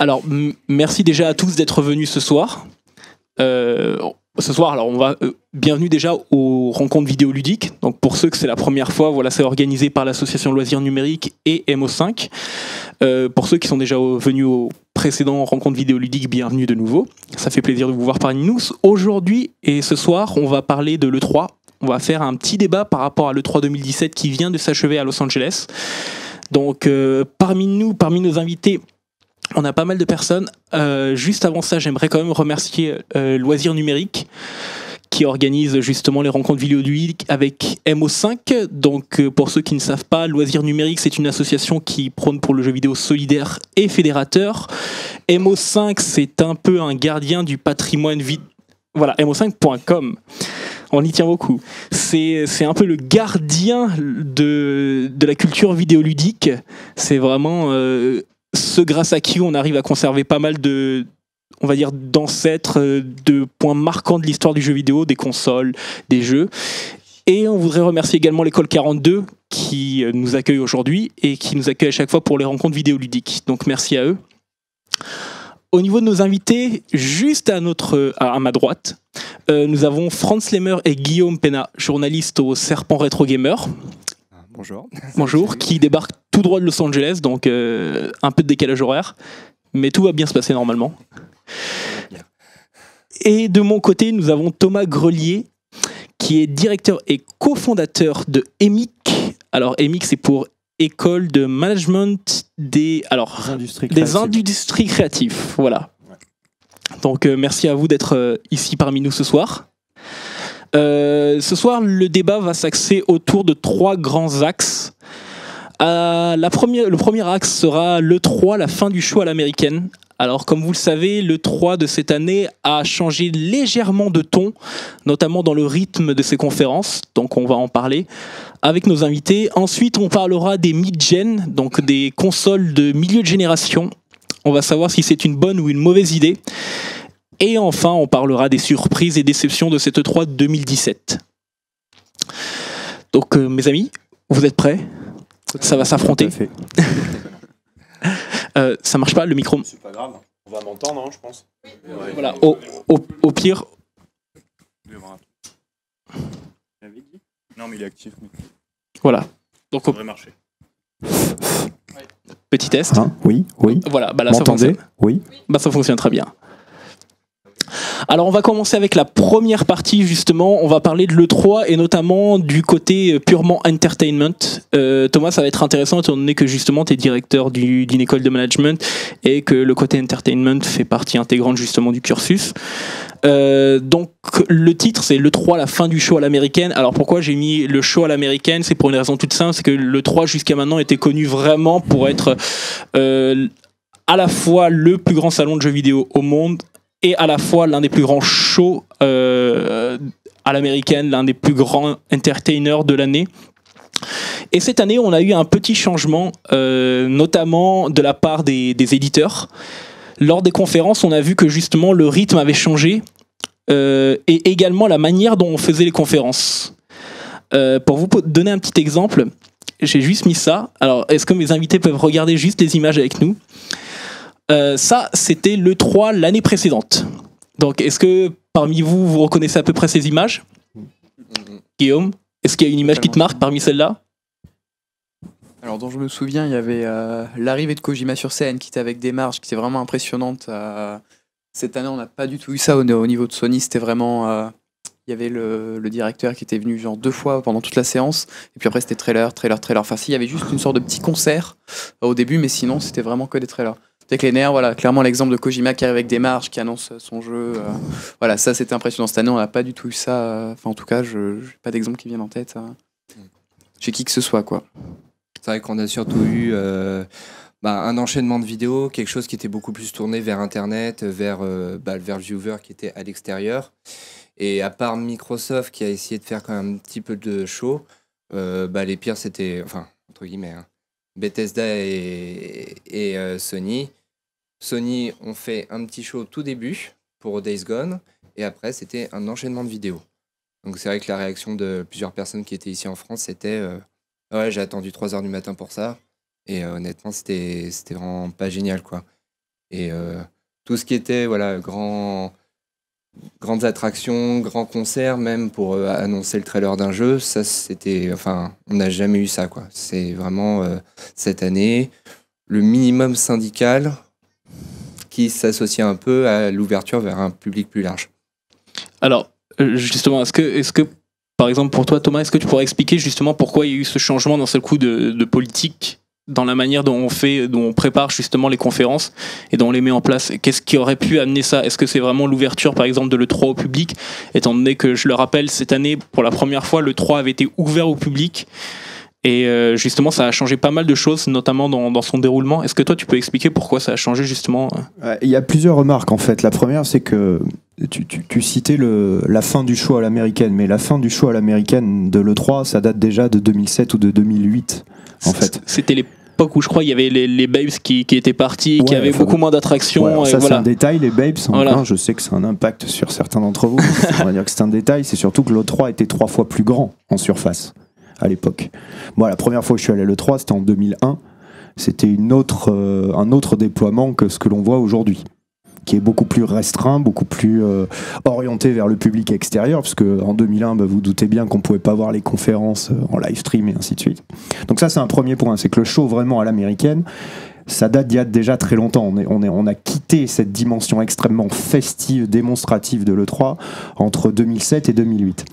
Alors, merci déjà à tous d'être venus ce soir. Ce soir, alors on va bienvenue déjà aux rencontres vidéoludiques. Donc pour ceux que c'est la première fois, voilà, c'est organisé par l'association Loisirs Numériques et MO5. Pour ceux qui sont déjà venus aux précédents rencontres vidéoludiques, bienvenue de nouveau. Ça fait plaisir de vous voir parmi nous. Aujourd'hui et ce soir, on va parler de l'E3. On va faire un petit débat par rapport à l'E3 2017 qui vient de s'achever à Los Angeles. Donc parmi nos invités, on a pas mal de personnes. Juste avant ça, j'aimerais quand même remercier Loisirs Numériques qui organise justement les rencontres vidéoludiques avec MO5. Donc pour ceux qui ne savent pas, Loisirs Numériques, c'est une association qui prône pour le jeu vidéo solidaire et fédérateur. MO5, c'est un peu un gardien du patrimoine vidéo. Voilà, mo5.com. On y tient beaucoup. C'est un peu le gardien de la culture vidéoludique. C'est vraiment ce grâce à qui on arrive à conserver pas mal de, on va dire, d'ancêtres, de points marquants de l'histoire du jeu vidéo, des consoles, des jeux. Et on voudrait remercier également l'école 42 qui nous accueille aujourd'hui et qui nous accueille à chaque fois pour les rencontres vidéoludiques. Donc merci à eux. Au niveau de nos invités, juste à ma droite, nous avons Franz Lemmer et Guillaume Pena, journalistes au Serpent Retro Gamer. Bonjour. Bonjour, qui débarquent tout droit de Los Angeles, donc un peu de décalage horaire, mais tout va bien se passer normalement. Et de mon côté, nous avons Thomas Grelier, qui est directeur et cofondateur de EMIC. Alors EMIC, c'est pour École de Management des industries créatives. Voilà. Ouais. Donc merci à vous d'être ici parmi nous ce soir. Ce soir, le débat va s'axer autour de 3 grands axes. Le premier axe sera l'E3, la fin du show à l'américaine. Alors, comme vous le savez, l'E3 de cette année a changé légèrement de ton, notamment dans le rythme de ses conférences. Donc, on va en parler avec nos invités. Ensuite, on parlera des mid-gen, donc des consoles de milieu de génération. On va savoir si c'est une bonne ou une mauvaise idée. Et enfin, on parlera des surprises et déceptions de cette E3 2017. Donc, mes amis, vous êtes prêts ? Ça va s'affronter. Ça marche pas, le micro. C'est pas grave, on va m'entendre, hein, je pense. Voilà, au pire. Non, mais il est actif. Voilà. Donc, ça devrait marcher. Petit test. Oui. Voilà, bah là, ça fonctionne. Oui. Bah ça fonctionne très bien. Alors on va commencer avec la première partie justement, on va parler de l'E3 et notamment du côté purement entertainment. Thomas, ça va être intéressant étant donné que justement tu es directeur d'une école de management et que le côté entertainment fait partie intégrante justement du cursus. Donc le titre c'est l'E3, la fin du show à l'américaine. Alors pourquoi j'ai mis le show à l'américaine? C'est pour une raison toute simple, c'est que l'E3 jusqu'à maintenant était connu vraiment pour être à la fois le plus grand salon de jeux vidéo au monde et à la fois l'un des plus grands shows à l'américaine, l'un des plus grands entertainers de l'année. Et cette année, on a eu un petit changement, notamment de la part des éditeurs. Lors des conférences, on a vu que justement le rythme avait changé et également la manière dont on faisait les conférences. Pour vous donner un petit exemple, j'ai juste mis ça. Alors, est-ce que mes invités peuvent regarder juste les images avec nous ? Ça, c'était l'E3 l'année précédente. Donc, est-ce que parmi vous, vous reconnaissez à peu près ces images ? Guillaume, est-ce qu'il y a une image qui te marque parmi celles-là ? Alors, dont je me souviens, il y avait l'arrivée de Kojima sur scène qui était avec des marges qui étaient vraiment impressionnantes. Cette année, on n'a pas du tout eu ça au niveau de Sony. C'était vraiment... il y avait le directeur qui était venu genre 2 fois pendant toute la séance. Et puis après, c'était trailer. Enfin, si, il y avait juste une sorte de petit concert au début, mais sinon, c'était vraiment que des trailers. Avec les nerfs, voilà, clairement l'exemple de Kojima qui arrive avec des marges, qui annonce son jeu. Voilà, ça c'était impressionnant. Cette année, on n'a pas du tout eu ça. Enfin, en tout cas, je n'ai pas d'exemple qui vient en tête. Chez qui que ce soit, quoi. C'est vrai qu'on a surtout eu un enchaînement de vidéos, quelque chose qui était beaucoup plus tourné vers Internet, vers le viewer qui était à l'extérieur. Et à part Microsoft qui a essayé de faire quand même un petit peu de show, les pires c'était, enfin, entre guillemets, Bethesda et Sony. Sony ont fait un petit show au tout début pour Days Gone et après c'était un enchaînement de vidéos. Donc c'est vrai que la réaction de plusieurs personnes qui étaient ici en France c'était ouais, j'ai attendu 3h du matin pour ça et honnêtement c'était vraiment pas génial quoi. Et tout ce qui était grandes attractions, grands concerts, même pour annoncer le trailer d'un jeu, ça c'était, on n'a jamais eu ça, quoi. C'est vraiment cette année le minimum syndical qui s'associe un peu à l'ouverture vers un public plus large. Alors, justement, est-ce que, par exemple, pour toi, Thomas, est-ce que tu pourrais expliquer justement pourquoi il y a eu ce changement d'un seul coup de politique dans la manière dont on prépare justement les conférences et dont on les met en place? Qu'est-ce qui aurait pu amener ça? Est-ce que c'est vraiment l'ouverture, par exemple, de l'E3 au public, étant donné que, je le rappelle, cette année, pour la première fois, l'E3 avait été ouvert au public et justement, ça a changé pas mal de choses, notamment dans son déroulement. Est-ce que toi, tu peux expliquer pourquoi ça a changé justement? Il y a plusieurs remarques en fait. La première, c'est que tu citais la fin du show à l'américaine, mais la fin du show à l'américaine de l'E3, ça date déjà de 2007 ou de 2008 en fait. C'était l'époque où je crois il y avait les Babes qui étaient partis, qui avaient beaucoup moins d'attractions. Ouais, ça, voilà. C'est un détail, les Babes. Je sais que c'est un impact sur certains d'entre vous. On va dire que c'est un détail. C'est surtout que l'E3 était 3 fois plus grand en surface à l'époque. Moi, la première fois que je suis allé à l'E3, c'était en 2001. C'était un autre déploiement que ce que l'on voit aujourd'hui, qui est beaucoup plus restreint, beaucoup plus orienté vers le public extérieur, parce qu'en 2001, vous doutez bien qu'on ne pouvait pas voir les conférences en live stream et ainsi de suite. Donc ça, c'est un premier point, c'est que le show vraiment à l'américaine, ça date d'il y a déjà très longtemps. On a quitté cette dimension extrêmement festive, démonstrative de l'E3 entre 2007 et 2008.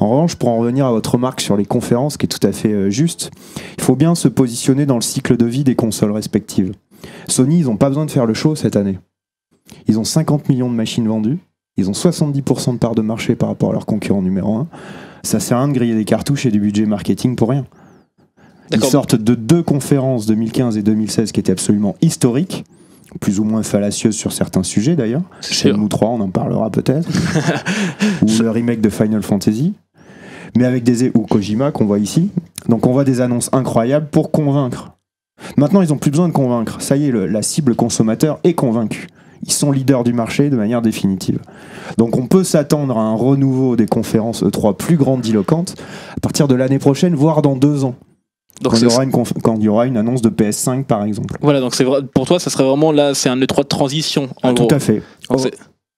En revanche, pour en revenir à votre remarque sur les conférences, qui est tout à fait juste, il faut bien se positionner dans le cycle de vie des consoles respectives. Sony, ils n'ont pas besoin de faire le show cette année. Ils ont 50 millions de machines vendues, ils ont 70% de part de marché par rapport à leur concurrent numéro 1. Ça sert à rien de griller des cartouches et du budget marketing pour rien. Ils sortent de 2 conférences 2015 et 2016 qui étaient absolument historiques, plus ou moins fallacieuses sur certains sujets d'ailleurs. Shenmue 3, on en parlera peut-être. Ou le remake de Final Fantasy. Mais avec ou Kojima qu'on voit ici. Donc on voit des annonces incroyables pour convaincre. Maintenant, ils n'ont plus besoin de convaincre. Ça y est, la cible consommateur est convaincue. Ils sont leaders du marché de manière définitive. Donc on peut s'attendre à un renouveau des conférences E3 plus grandiloquentes à partir de l'année prochaine, voire dans 2 ans. Donc quand il y aura une annonce de PS5 par exemple. Voilà, donc c'est vrai, pour toi ça serait vraiment là, c'est un E3 de transition en gros. Tout à fait.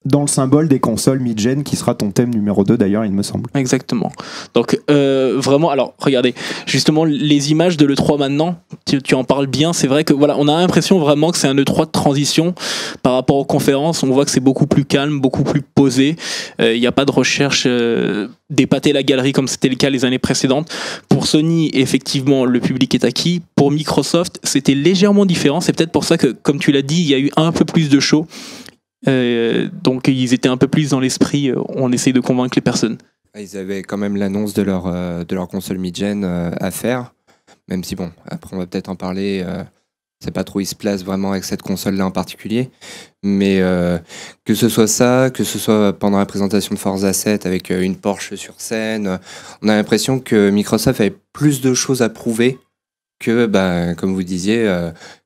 Dans le symbole des consoles mid-gen qui sera ton thème numéro 2 d'ailleurs, il me semble. Exactement. Donc vraiment, alors regardez, justement les images de l'E3 maintenant, tu en parles bien, c'est vrai que voilà, on a l'impression vraiment que c'est un E3 de transition par rapport aux conférences, on voit que c'est beaucoup plus calme, beaucoup plus posé, il n'y a pas de recherche d'épater la galerie comme c'était le cas les années précédentes. Pour Sony, effectivement, le public est acquis. Pour Microsoft, c'était légèrement différent, c'est peut-être pour ça que, comme tu l'as dit, il y a eu un peu plus de show. Donc ils étaient un peu plus dans l'esprit, on essaye de convaincre les personnes. Ils avaient quand même l'annonce de leur console mid-gen à faire, même si bon, après on va peut-être en parler, c'est pas trop où ils se placent vraiment avec cette console-là en particulier, mais que ce soit ça, que ce soit pendant la présentation de Forza 7 avec une Porsche sur scène, on a l'impression que Microsoft avait plus de choses à prouver que, comme vous disiez,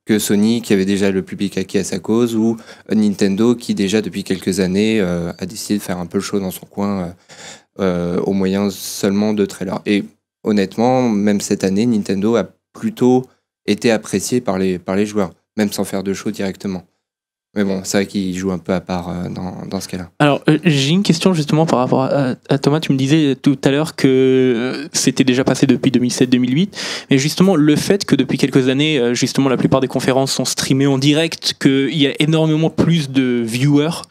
que Sony qui avait déjà le public acquis à sa cause, ou Nintendo qui déjà depuis quelques années a décidé de faire un peu le show dans son coin au moyen seulement de trailers. Et honnêtement, même cette année, Nintendo a plutôt été apprécié par les joueurs, même sans faire de show directement. Mais bon, c'est vrai qu'il joue un peu à part dans ce cas-là. Alors, j'ai une question justement par rapport à Thomas. Tu me disais tout à l'heure que c'était déjà passé depuis 2007-2008. Mais justement, le fait que depuis quelques années, justement, la plupart des conférences sont streamées en direct, qu'il y a énormément plus de viewers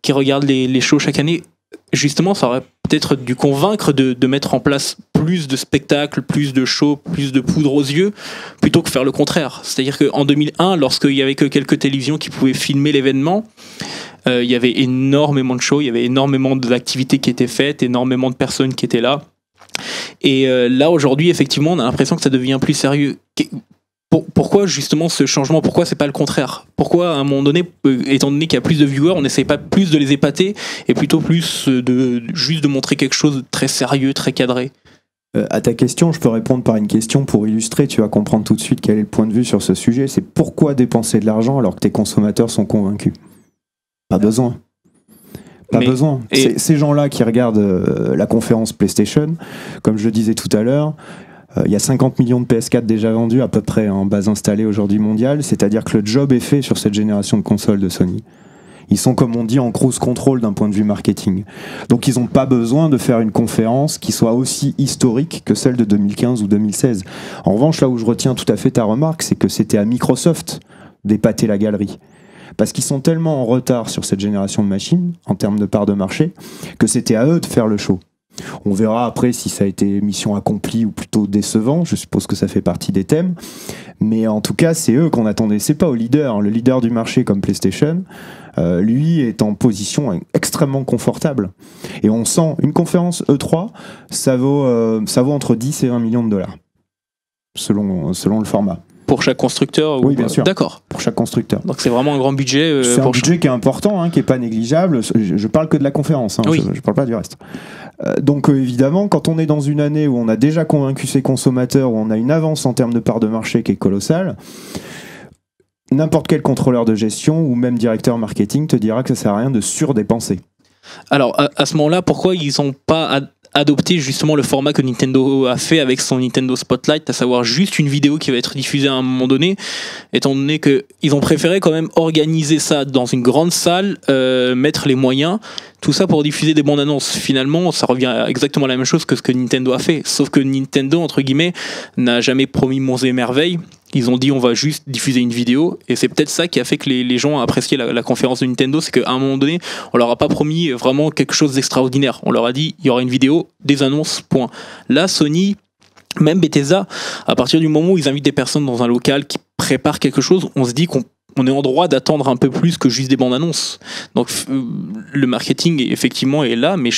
qui regardent les shows chaque année, justement, ça aurait peut-être dû convaincre de mettre en place plus de spectacles, plus de shows, plus de poudre aux yeux, plutôt que faire le contraire. C'est-à-dire qu'en 2001, lorsqu'il n'y avait que quelques télévisions qui pouvaient filmer l'événement, il y avait énormément de shows, il y avait énormément d'activités qui étaient faites, énormément de personnes qui étaient là. Et là, aujourd'hui, effectivement, on a l'impression que ça devient plus sérieux. Pourquoi justement ce changement? Pourquoi c'est pas le contraire? Pourquoi à un moment donné, étant donné qu'il y a plus de viewers, on n'essaye pas plus de les épater et plutôt plus juste de montrer quelque chose de très sérieux, très cadré? À ta question, je peux répondre par une question pour illustrer. Tu vas comprendre tout de suite quel est le point de vue sur ce sujet. C'est pourquoi dépenser de l'argent alors que tes consommateurs sont convaincus? Pas besoin. Pas besoin. Ces gens-là qui regardent la conférence PlayStation, comme je le disais tout à l'heure, Il y a 50 millions de PS4 déjà vendus à peu près en base installée aujourd'hui mondiale, c'est-à-dire que le job est fait sur cette génération de consoles de Sony. Ils sont, comme on dit, en cruise control d'un point de vue marketing. Donc ils n'ont pas besoin de faire une conférence qui soit aussi historique que celle de 2015 ou 2016. En revanche, là où je retiens tout à fait ta remarque, c'est que c'était à Microsoft d'épater la galerie. Parce qu'ils sont tellement en retard sur cette génération de machines, en termes de part de marché, que c'était à eux de faire le show. On verra après si ça a été mission accomplie ou plutôt décevant. Je suppose que ça fait partie des thèmes. Mais en tout cas, c'est eux qu'on attendait. C'est pas au leader. Le leader du marché comme PlayStation, lui est en position extrêmement confortable. Et on sent, une conférence E3, ça vaut entre 10 et 20 millions de dollars. Selon le format. Pour chaque constructeur? Oui, bien sûr. D'accord. Pour chaque constructeur. Donc c'est vraiment un grand budget. C'est un budget qui est important, qui est pas négligeable. Je parle que de la conférence, oui. Je parle pas du reste. Donc évidemment, quand on est dans une année où on a déjà convaincu ses consommateurs, où on a une avance en termes de part de marché qui est colossale, n'importe quel contrôleur de gestion ou même directeur marketing te dira que ça sert à rien de surdépenser. Alors à ce moment-là, pourquoi ils n'ont pas adopté justement le format que Nintendo a fait avec son Nintendo Spotlight, à savoir juste une vidéo qui va être diffusée à un moment donné, étant donné qu'ils ont préféré quand même organiser ça dans une grande salle, mettre les moyens, tout ça pour diffuser des bandes annonces. Finalement, ça revient à exactement la même chose que ce que Nintendo a fait, sauf que Nintendo, entre guillemets, n'a jamais promis monts et merveilles. Ils ont dit on va juste diffuser une vidéo, et c'est peut-être ça qui a fait que les gens ont apprécié la conférence de Nintendo, c'est qu'à un moment donné on leur a pas promis vraiment quelque chose d'extraordinaire, on leur a dit il y aura une vidéo, des annonces, point. Là Sony, même Bethesda, à partir du moment où ils invitent des personnes dans un local qui préparent quelque chose, on se dit qu'on est en droit d'attendre un peu plus que juste des bandes annonces. Donc le marketing effectivement est là, mais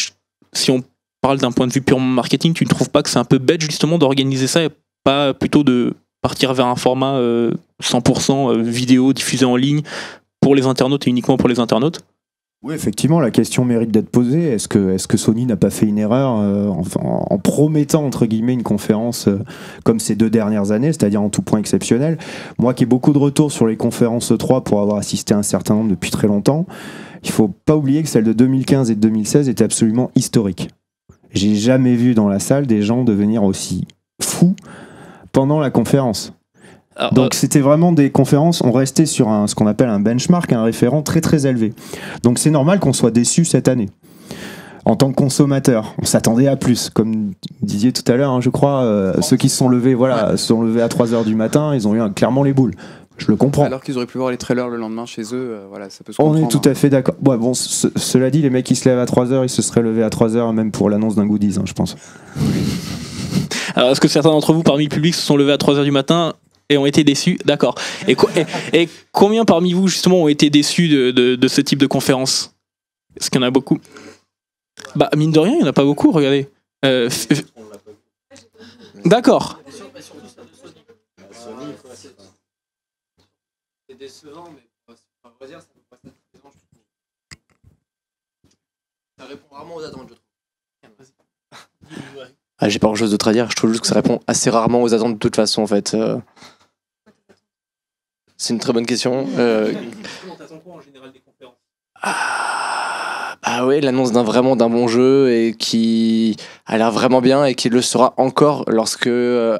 si on parle d'un point de vue purement marketing, tu ne trouves pas que c'est un peu bête justement d'organiser ça et pas plutôt de partir vers un format 100% vidéo diffusé en ligne pour les internautes et uniquement pour les internautes? Oui, effectivement, la question mérite d'être posée. Est-ce que Sony n'a pas fait une erreur en promettant, entre guillemets, une conférence comme ces 2 dernières années, c'est-à-dire en tout point exceptionnel? Moi qui ai beaucoup de retours sur les conférences E3 pour avoir assisté à un certain nombre depuis très longtemps, il ne faut pas oublier que celle de 2015 et de 2016 était absolument historique. J'ai jamais vu dans la salle des gens devenir aussi fous pendant la conférence. Alors, donc c'était vraiment des conférences, on restait sur ce qu'on appelle un benchmark, un référent très très élevé. Donc c'est normal qu'on soit déçu cette année. En tant que consommateur, on s'attendait à plus. Comme vous disiez tout à l'heure, je crois, ceux qui se sont levés, se sont levés à 3h du matin, ils ont eu clairement les boules. Je le comprends. Alors qu'ils auraient pu voir les trailers le lendemain chez eux, ça peut se comprendre. On est tout à fait d'accord. Ouais, bon, cela dit, les mecs qui se lèvent à 3h, ils se seraient levés à 3h même pour l'annonce d'un goodies, je pense. Alors, est-ce que certains d'entre vous, parmi le public, se sont levés à 3h du matin et ont été déçus? D'accord. Et combien parmi vous, justement, ont été déçus de ce type de conférence? Est-ce qu'il y en a beaucoup? Bah, mine de rien, il n'y en a pas beaucoup, regardez. D'accord. C'est décevant, mais à vrai dire, ça peut pas être décevant, je trouve. Ça répond rarement aux attentes, je trouve. J'ai pas grand chose d'autre à dire, je trouve juste que ça répond assez rarement aux attentes de toute façon en fait. C'est une très bonne question. T'attends quoi en général des conférences? Bah ouais, l'annonce d'un bon jeu et qui a l'air vraiment bien et qui le sera encore lorsque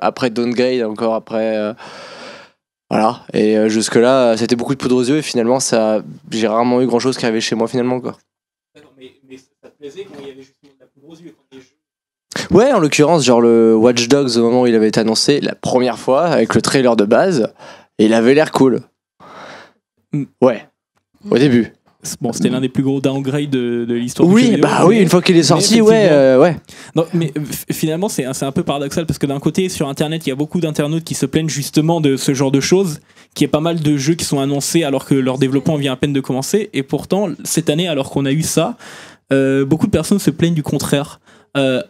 après Downgrade, encore après voilà. Et jusque là c'était beaucoup de poudre aux yeux et finalement j'ai rarement eu grand chose qui arrivait chez moi finalement quoi. D'accord, mais ça te plaisait quand il y avait justement de la poudre aux yeux, quand les jeux... Ouais, en l'occurrence, genre le Watch Dogs au moment où il avait été annoncé la première fois avec le trailer de base, et il avait l'air cool. Ouais, au début. Bon, c'était l'un des plus gros downgrades de l'histoire du jeu Oui, vidéo, bah oui, une fois qu'il est sorti, ouais. Non, mais finalement, c'est un peu paradoxal parce que d'un côté, sur Internet, il y a beaucoup d'internautes qui se plaignent justement de ce genre de choses, qu'il y ait pas mal de jeux qui sont annoncés alors que leur développement vient à peine de commencer, et pourtant, cette année, alors qu'on a eu ça, beaucoup de personnes se plaignent du contraire.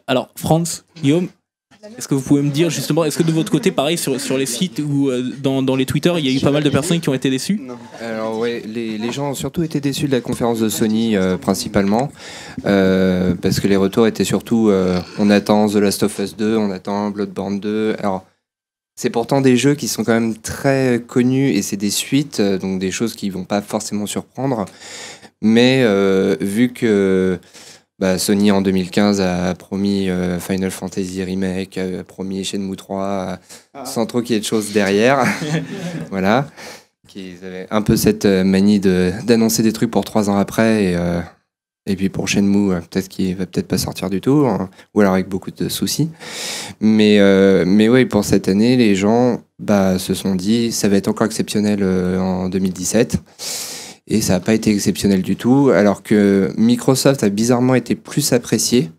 Alors, Franz, Guillaume, est-ce que vous pouvez me dire justement, est-ce que de votre côté, pareil, sur les sites ou dans les Twitter, il y a eu pas mal de personnes qui ont été déçues? Alors ouais, les gens ont surtout été déçus de la conférence de Sony principalement, parce que les retours étaient surtout on attend The Last of Us 2, on attend Bloodborne 2. Alors c'est pourtant des jeux qui sont quand même très connus et c'est des suites, donc des choses qui vont pas forcément surprendre, mais vu que Sony en 2015 a promis Final Fantasy Remake, a promis Shenmue 3, sans trop qu'il y ait de choses derrière. Voilà. Qu'ils avaient un peu cette manie d'annoncer des trucs pour 3 ans après. Et puis pour Shenmue, peut-être qu'il va peut-être pas sortir du tout, hein, ou alors avec beaucoup de soucis. Mais oui, pour cette année, les gens se sont dit ça va être encore exceptionnel en 2017. Et ça n'a pas été exceptionnel du tout, alors que Microsoft a bizarrement été plus apprécié,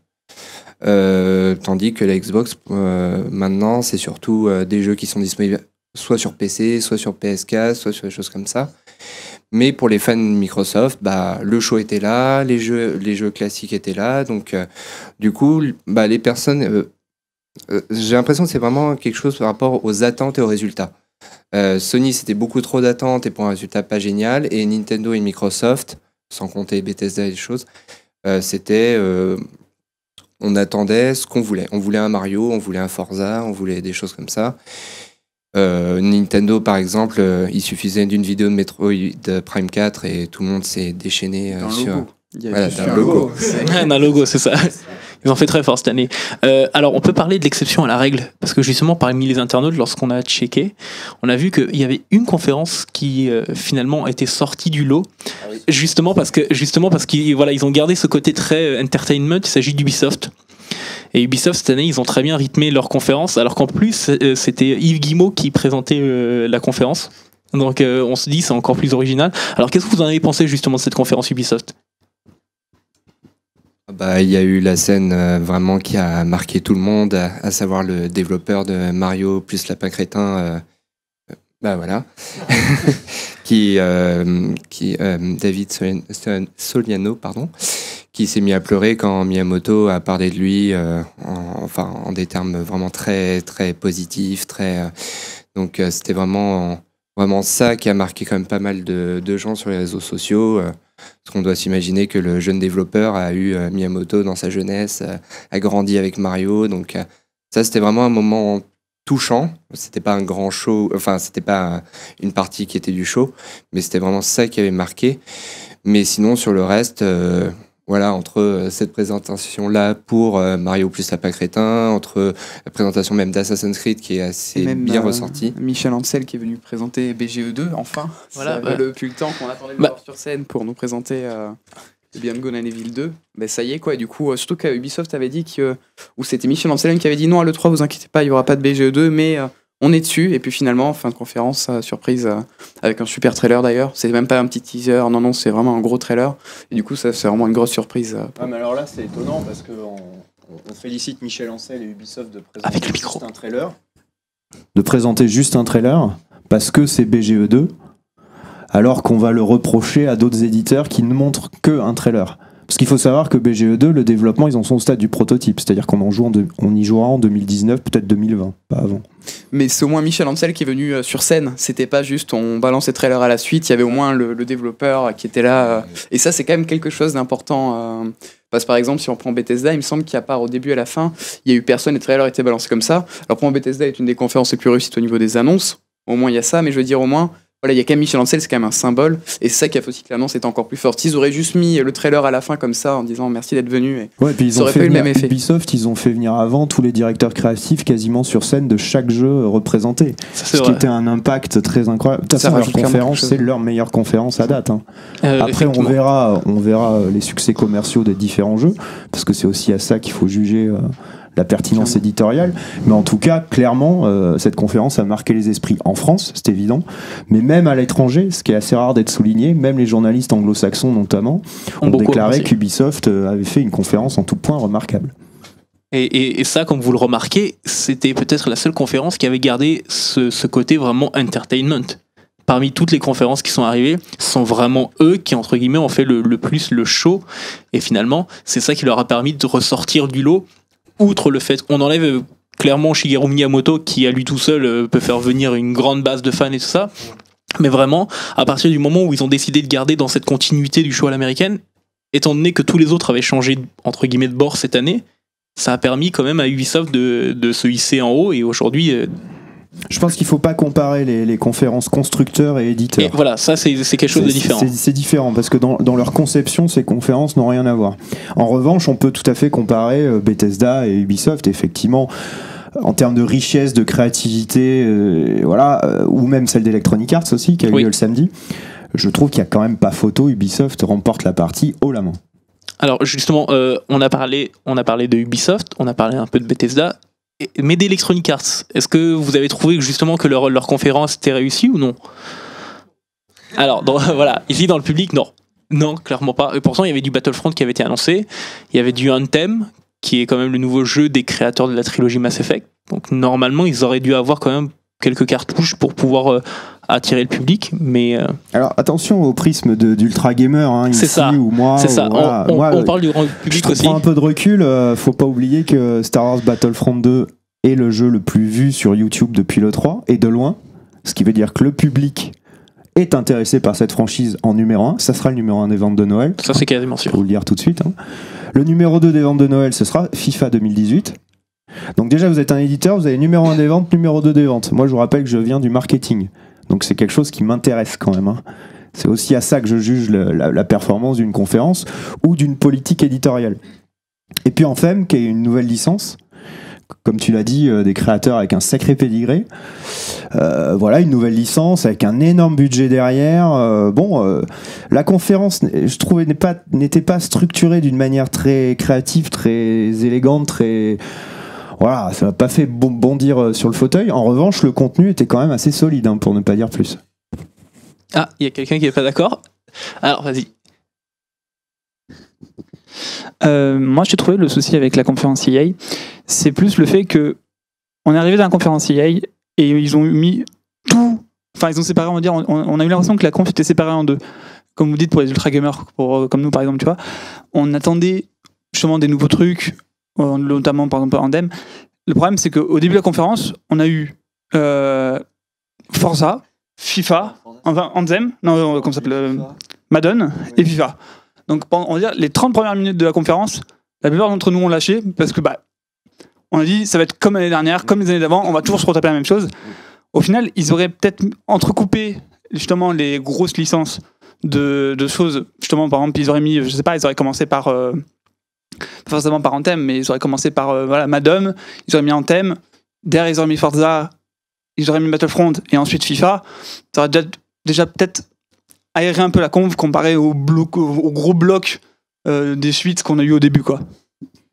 tandis que la Xbox, maintenant, c'est surtout des jeux qui sont disponibles soit sur PC, soit sur PS4, soit sur des choses comme ça. Mais pour les fans de Microsoft, le show était là, les jeux classiques étaient là, donc du coup, les personnes... j'ai l'impression que c'est vraiment quelque chose par rapport aux attentes et aux résultats. Sony, c'était beaucoup trop d'attentes et pour un résultat pas génial, et Nintendo et Microsoft, sans compter Bethesda et des choses, c'était on attendait ce qu'on voulait. On voulait un Mario, on voulait un Forza, on voulait des choses comme ça. Nintendo, par exemple, il suffisait d'une vidéo de Metroid Prime 4 et tout le monde s'est déchaîné sur... Un logo. Un logo, c'est ça. Ils ont fait très fort cette année. Alors, on peut parler de l'exception à la règle, parce que justement, parmi les internautes, lorsqu'on a checké, on a vu qu'il y avait une conférence qui finalement était sortie du lot, justement parce qu'ils ils ont gardé ce côté très entertainment. Il s'agit d'Ubisoft. Et Ubisoft, cette année, ils ont très bien rythmé leur conférence, alors qu'en plus, c'était Yves Guillemot qui présentait la conférence. Donc, on se dit, c'est encore plus original. Alors, qu'est-ce que vous en avez pensé justement de cette conférence Ubisoft ? Il y a eu la scène vraiment qui a marqué tout le monde, à savoir le développeur de Mario plus Lapin Crétin, voilà, David Soliano, qui s'est mis à pleurer quand Miyamoto a parlé de lui, en des termes vraiment très très positifs, donc c'était vraiment ça qui a marqué quand même pas mal de gens sur les réseaux sociaux. Parce qu'on doit s'imaginer que le jeune développeur a eu Miyamoto dans sa jeunesse, a grandi avec Mario, donc ça c'était vraiment un moment touchant. C'était pas un grand show, c'était pas une partie qui était du show, mais c'était vraiment ça qui avait marqué. Mais sinon sur le reste, entre cette présentation-là pour Mario plus Lapin Crétin, entre la présentation même d'Assassin's Creed qui est assez bien ressortie. Michel Ancel qui est venu présenter BGE2, enfin. Voilà, depuis le temps qu'on attendait le voir sur scène pour nous présenter Beyond Good and Evil 2. Ça y est, quoi. Du coup, surtout qu'Ubisoft avait dit ou c'était Michel Ancel qui avait dit non, à l'E3, vous inquiétez pas, il n'y aura pas de BGE2, mais on est dessus. Et puis finalement, fin de conférence, surprise, avec un super trailer d'ailleurs. C'est même pas un petit teaser, non, c'est vraiment un gros trailer. Et du coup, ça, c'est vraiment une grosse surprise. Mais alors là, c'est étonnant parce qu'on félicite Michel Ancel et Ubisoft de présenter avec le micro. Juste un trailer. De présenter juste un trailer parce que c'est BGE2, alors qu'on va le reprocher à d'autres éditeurs qui ne montrent qu'un trailer. Parce qu'il faut savoir que BGE2, le développement, ils en sont au stade du prototype. C'est-à-dire qu'on y jouera en 2019, peut-être 2020, pas avant. Mais c'est au moins Michel Ancel qui est venu sur scène. C'était pas juste on balance les trailers à la suite. Il y avait au moins le développeur qui était là. Et ça, c'est quand même quelque chose d'important. Parce que par exemple, si on prend Bethesda, il me semble qu'à part au début et à la fin, il y a eu personne, les trailers étaient balancés comme ça. Alors pour moi, Bethesda est une des conférences les plus réussites au niveau des annonces. Au moins, il y a ça. Mais je veux dire, au moins... Voilà, il y a quand même Michel Ancel, c'est quand même un symbole, et c'est ça qui a fait aussi que l'annonce est encore plus forte. Ils auraient juste mis le trailer à la fin comme ça en disant merci d'être venu. Et puis ils ont fait venir Ubisoft, ils ont fait venir avant tous les directeurs créatifs quasiment sur scène de chaque jeu représenté. Ce qui était un impact très incroyable. De toute façon, leur conférence, c'est leur meilleure conférence à date. Après, on verra les succès commerciaux des différents jeux, parce que c'est aussi à ça qu'il faut juger la pertinence éditoriale, mais en tout cas clairement cette conférence a marqué les esprits en France, c'est évident, mais même à l'étranger, ce qui est assez rare d'être souligné, même les journalistes anglo-saxons notamment ont déclaré qu'Ubisoft avait fait une conférence en tout point remarquable. Et ça, comme vous le remarquez, c'était peut-être la seule conférence qui avait gardé ce côté vraiment entertainment. Parmi toutes les conférences qui sont arrivées, ce sont vraiment eux qui, entre guillemets, ont fait le plus le show, et finalement, c'est ça qui leur a permis de ressortir du lot. Outre le fait qu'on enlève clairement Shigeru Miyamoto qui à lui tout seul peut faire venir une grande base de fans et tout ça, mais vraiment à partir du moment où ils ont décidé de garder dans cette continuité du show à l'américaine, étant donné que tous les autres avaient changé entre guillemets de bord cette année, ça a permis quand même à Ubisoft de se hisser en haut, et aujourd'hui Je pense qu'il ne faut pas comparer les conférences constructeurs et éditeurs. Et voilà, ça c'est quelque chose de différent. C'est différent parce que dans leur conception, ces conférences n'ont rien à voir. En revanche, on peut tout à fait comparer Bethesda et Ubisoft, effectivement, en termes de richesse, de créativité, ou même celle d'Electronic Arts aussi, qui a eu lieu le samedi. Je trouve qu'il n'y a quand même pas photo. Ubisoft remporte la partie haut la main. Alors justement, on a parlé de Ubisoft, on a parlé un peu de Bethesda, mais d'Electronic Arts. Est-ce que vous avez trouvé justement que leur conférence était réussie ou non? Alors voilà, ici dans le public, non, clairement pas. Et pourtant, il y avait du Battlefront qui avait été annoncé, il y avait du Anthem, qui est quand même le nouveau jeu des créateurs de la trilogie Mass Effect. Donc normalement, ils auraient dû avoir quand même quelques cartouches pour pouvoir attirer le public, mais alors attention au prisme d'ultra gamer, ici ça. Ou moi. C'est ça. On parle du grand public aussi. Je prends un peu de recul. Faut pas oublier que Star Wars Battlefront 2 est le jeu le plus vu sur YouTube depuis le 3 et de loin, ce qui veut dire que le public est intéressé par cette franchise en numéro 1. Ça sera le numéro 1 des ventes de Noël. Ça c'est quasiment sûr. Faut vous le dire tout de suite. Le numéro 2 des ventes de Noël, ce sera FIFA 2018. Donc déjà, vous êtes un éditeur, vous avez numéro 1 des ventes, numéro 2 des ventes. Moi, je vous rappelle que je viens du marketing. Donc c'est quelque chose qui m'intéresse quand même. C'est aussi à ça que je juge la performance d'une conférence ou d'une politique éditoriale. Et puis Anthem, qui est une nouvelle licence, comme tu l'as dit, des créateurs avec un sacré pédigré. Voilà, une nouvelle licence avec un énorme budget derrière. La conférence, je trouvais, n'était pas structurée d'une manière très créative, très élégante, très... Voilà, ça m'a pas fait bondir sur le fauteuil. En revanche, le contenu était quand même assez solide, pour ne pas dire plus. Ah, il y a quelqu'un qui n'est pas d'accord. Alors, vas-y. Moi, j'ai trouvé le souci avec la conférence EA, c'est plus le fait que on est arrivé dans la conférence EA et ils ont mis tout. Enfin, ils ont séparé, on va dire. On a eu l'impression que la conf était séparée en deux. Comme vous dites pour les ultra gamers, comme nous par exemple, tu vois. On attendait justement des nouveaux trucs, notamment par exemple Anthem. Le problème, c'est qu'au début de la conférence, on a eu Forza, FIFA, enfin Anthem, non, comment ça s'appelle, Madden et FIFA. Donc, on va dire, les 30 premières minutes de la conférence, la plupart d'entre nous ont lâché parce que, on a dit, ça va être comme l'année dernière, comme les années d'avant, on va toujours se retaper la même chose. Au final, ils auraient peut-être entrecoupé, justement, les grosses licences de choses. Justement, par exemple, ils auraient mis, je sais pas, ils auraient commencé par, pas forcément par Anthem, mais ils auraient commencé par, Madden, ils auraient mis Anthem, derrière, ils auraient mis Forza, ils auraient mis Battlefront, et ensuite FIFA. Ça aurait déjà peut-être aérer un peu la conf comparé au gros bloc des suites qu'on a eu au début, quoi.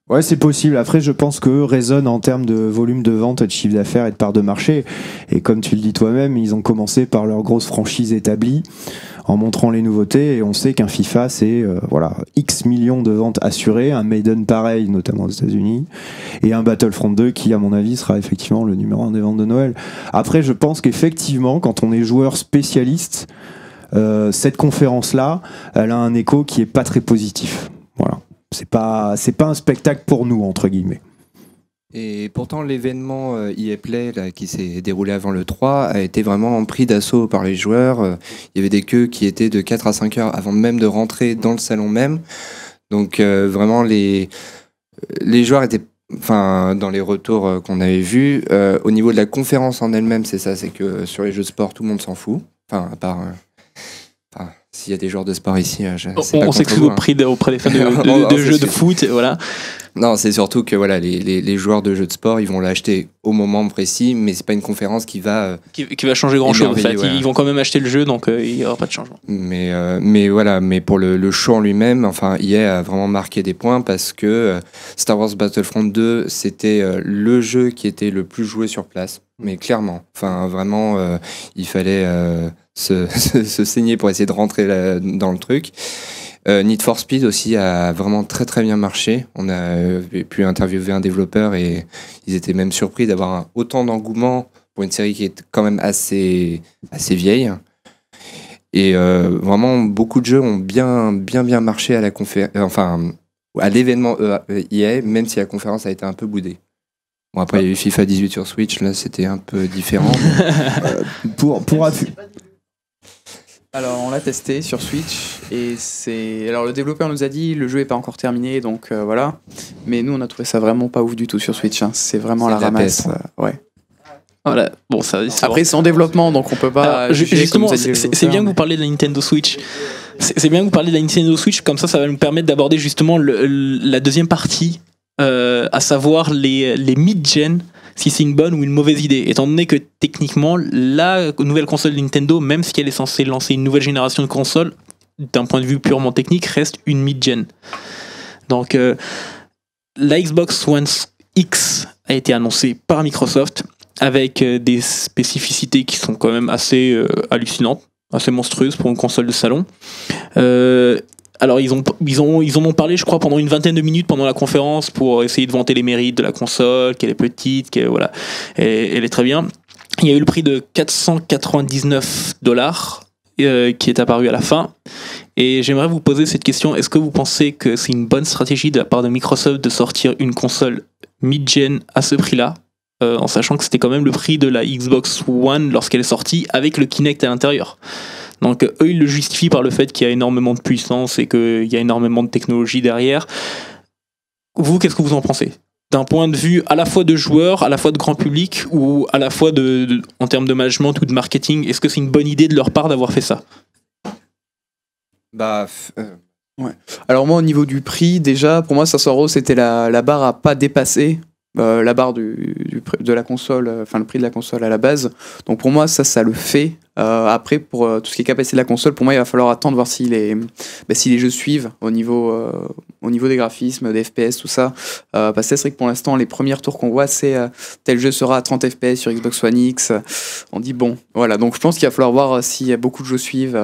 Ouais, c'est possible. Après, je pense qu'eux raisonnent en termes de volume de vente, de chiffre d'affaires et de part de marché. Et comme tu le dis toi-même, ils ont commencé par leur grosse franchise établie en montrant les nouveautés. Et on sait qu'un FIFA, c'est X millions de ventes assurées. Un Maiden pareil, notamment aux États-Unis. Et un Battlefront 2 qui, à mon avis, sera effectivement le numéro 1 des ventes de Noël. Après, je pense qu'effectivement, quand on est joueur spécialiste, cette conférence-là, elle a un écho qui est pas très positif. Voilà. C'est pas un spectacle pour nous, entre guillemets. Et pourtant, l'événement EA Play là, qui s'est déroulé avant le 3 a été vraiment pris d'assaut par les joueurs. Il y avait des queues qui étaient de 4 à 5 heures avant même de rentrer dans le salon même. Donc vraiment, les joueurs étaient... Enfin, dans les retours qu'on avait vus, au niveau de la conférence en elle-même, c'est ça, c'est que sur les jeux de sport, tout le monde s'en fout. Enfin, à part... s'il y a des joueurs de sport ici, on s'excuse auprès des fans de jeux de foot, voilà. Non, c'est surtout que voilà, les joueurs de jeux de sport, ils vont l'acheter au moment précis, mais c'est pas une conférence qui va changer grand chose en fait. Voilà. Ils vont quand même acheter le jeu, donc il y aura pas de changement. Mais voilà, mais pour le show en lui-même, enfin, EA a vraiment marqué des points parce que Star Wars Battlefront 2, c'était le jeu qui était le plus joué sur place, mais clairement. Enfin, vraiment, il fallait se saigner pour essayer de rentrer dans le truc. Need for Speed aussi a vraiment très très bien marché. On a pu interviewer un développeur et ils étaient même surpris d'avoir autant d'engouement pour une série qui est quand même assez vieille. Et vraiment beaucoup de jeux ont bien marché à la à l'événement EA, même si la conférence a été un peu boudée. Bon, après il y a eu FIFA 18 sur Switch, là c'était un peu différent. Alors on l'a testé sur Switch et alors le développeur nous a dit le jeu est pas encore terminé, donc voilà, mais nous on a trouvé ça vraiment pas ouf du tout sur Switch, hein. C'est vraiment la ramasse, ouais. Voilà. Bon, Après, c'est en développement, donc on peut pas. Alors, justement, c'est bien que vous parlez de la Nintendo Switch. C'est bien que vous parlez de la Nintendo Switch, comme ça va nous permettre d'aborder justement la deuxième partie, à savoir les mid-gen, si c'est une bonne ou une mauvaise idée. Étant donné que techniquement, la nouvelle console de Nintendo, même si elle est censée lancer une nouvelle génération de consoles, d'un point de vue purement technique, reste une mid-gen. Donc, la Xbox One X a été annoncée par Microsoft avec des spécificités qui sont quand même assez hallucinantes, assez monstrueuses pour une console de salon. Alors ils en ont parlé, je crois, pendant une vingtaine de minutes pendant la conférence pour essayer de vanter les mérites de la console, qu'elle est petite, voilà, elle est très bien. Il y a eu le prix de $499 qui est apparu à la fin. Et j'aimerais vous poser cette question, est-ce que vous pensez que c'est une bonne stratégie de la part de Microsoft de sortir une console mid-gen à ce prix-là, en sachant que c'était quand même le prix de la Xbox One lorsqu'elle est sortie avec le Kinect à l'intérieur. Donc eux, ils le justifient par le fait qu'il y a énormément de puissance et qu'il y a énormément de technologie derrière. Vous, qu'est-ce que vous en pensez ? D'un point de vue à la fois de joueurs, à la fois de grand public, ou à la fois en termes de management ou de marketing, est-ce que c'est une bonne idée de leur part d'avoir fait ça ? Ouais. Alors moi, au niveau du prix, déjà, pour moi, 500 €, c'était la barre à pas dépasser. La barre de la console, enfin le prix de la console à la base. Donc pour moi, ça le fait. Après, pour tout ce qui est capacité de la console, pour moi, il va falloir attendre, voir si les jeux suivent au niveau des graphismes, des FPS, tout ça. Parce que c'est vrai que pour l'instant, les premiers retours qu'on voit, c'est tel jeu sera à 30 FPS sur Xbox One X. On dit bon, voilà. Donc je pense qu'il va falloir voir s'il y a beaucoup de jeux suivent,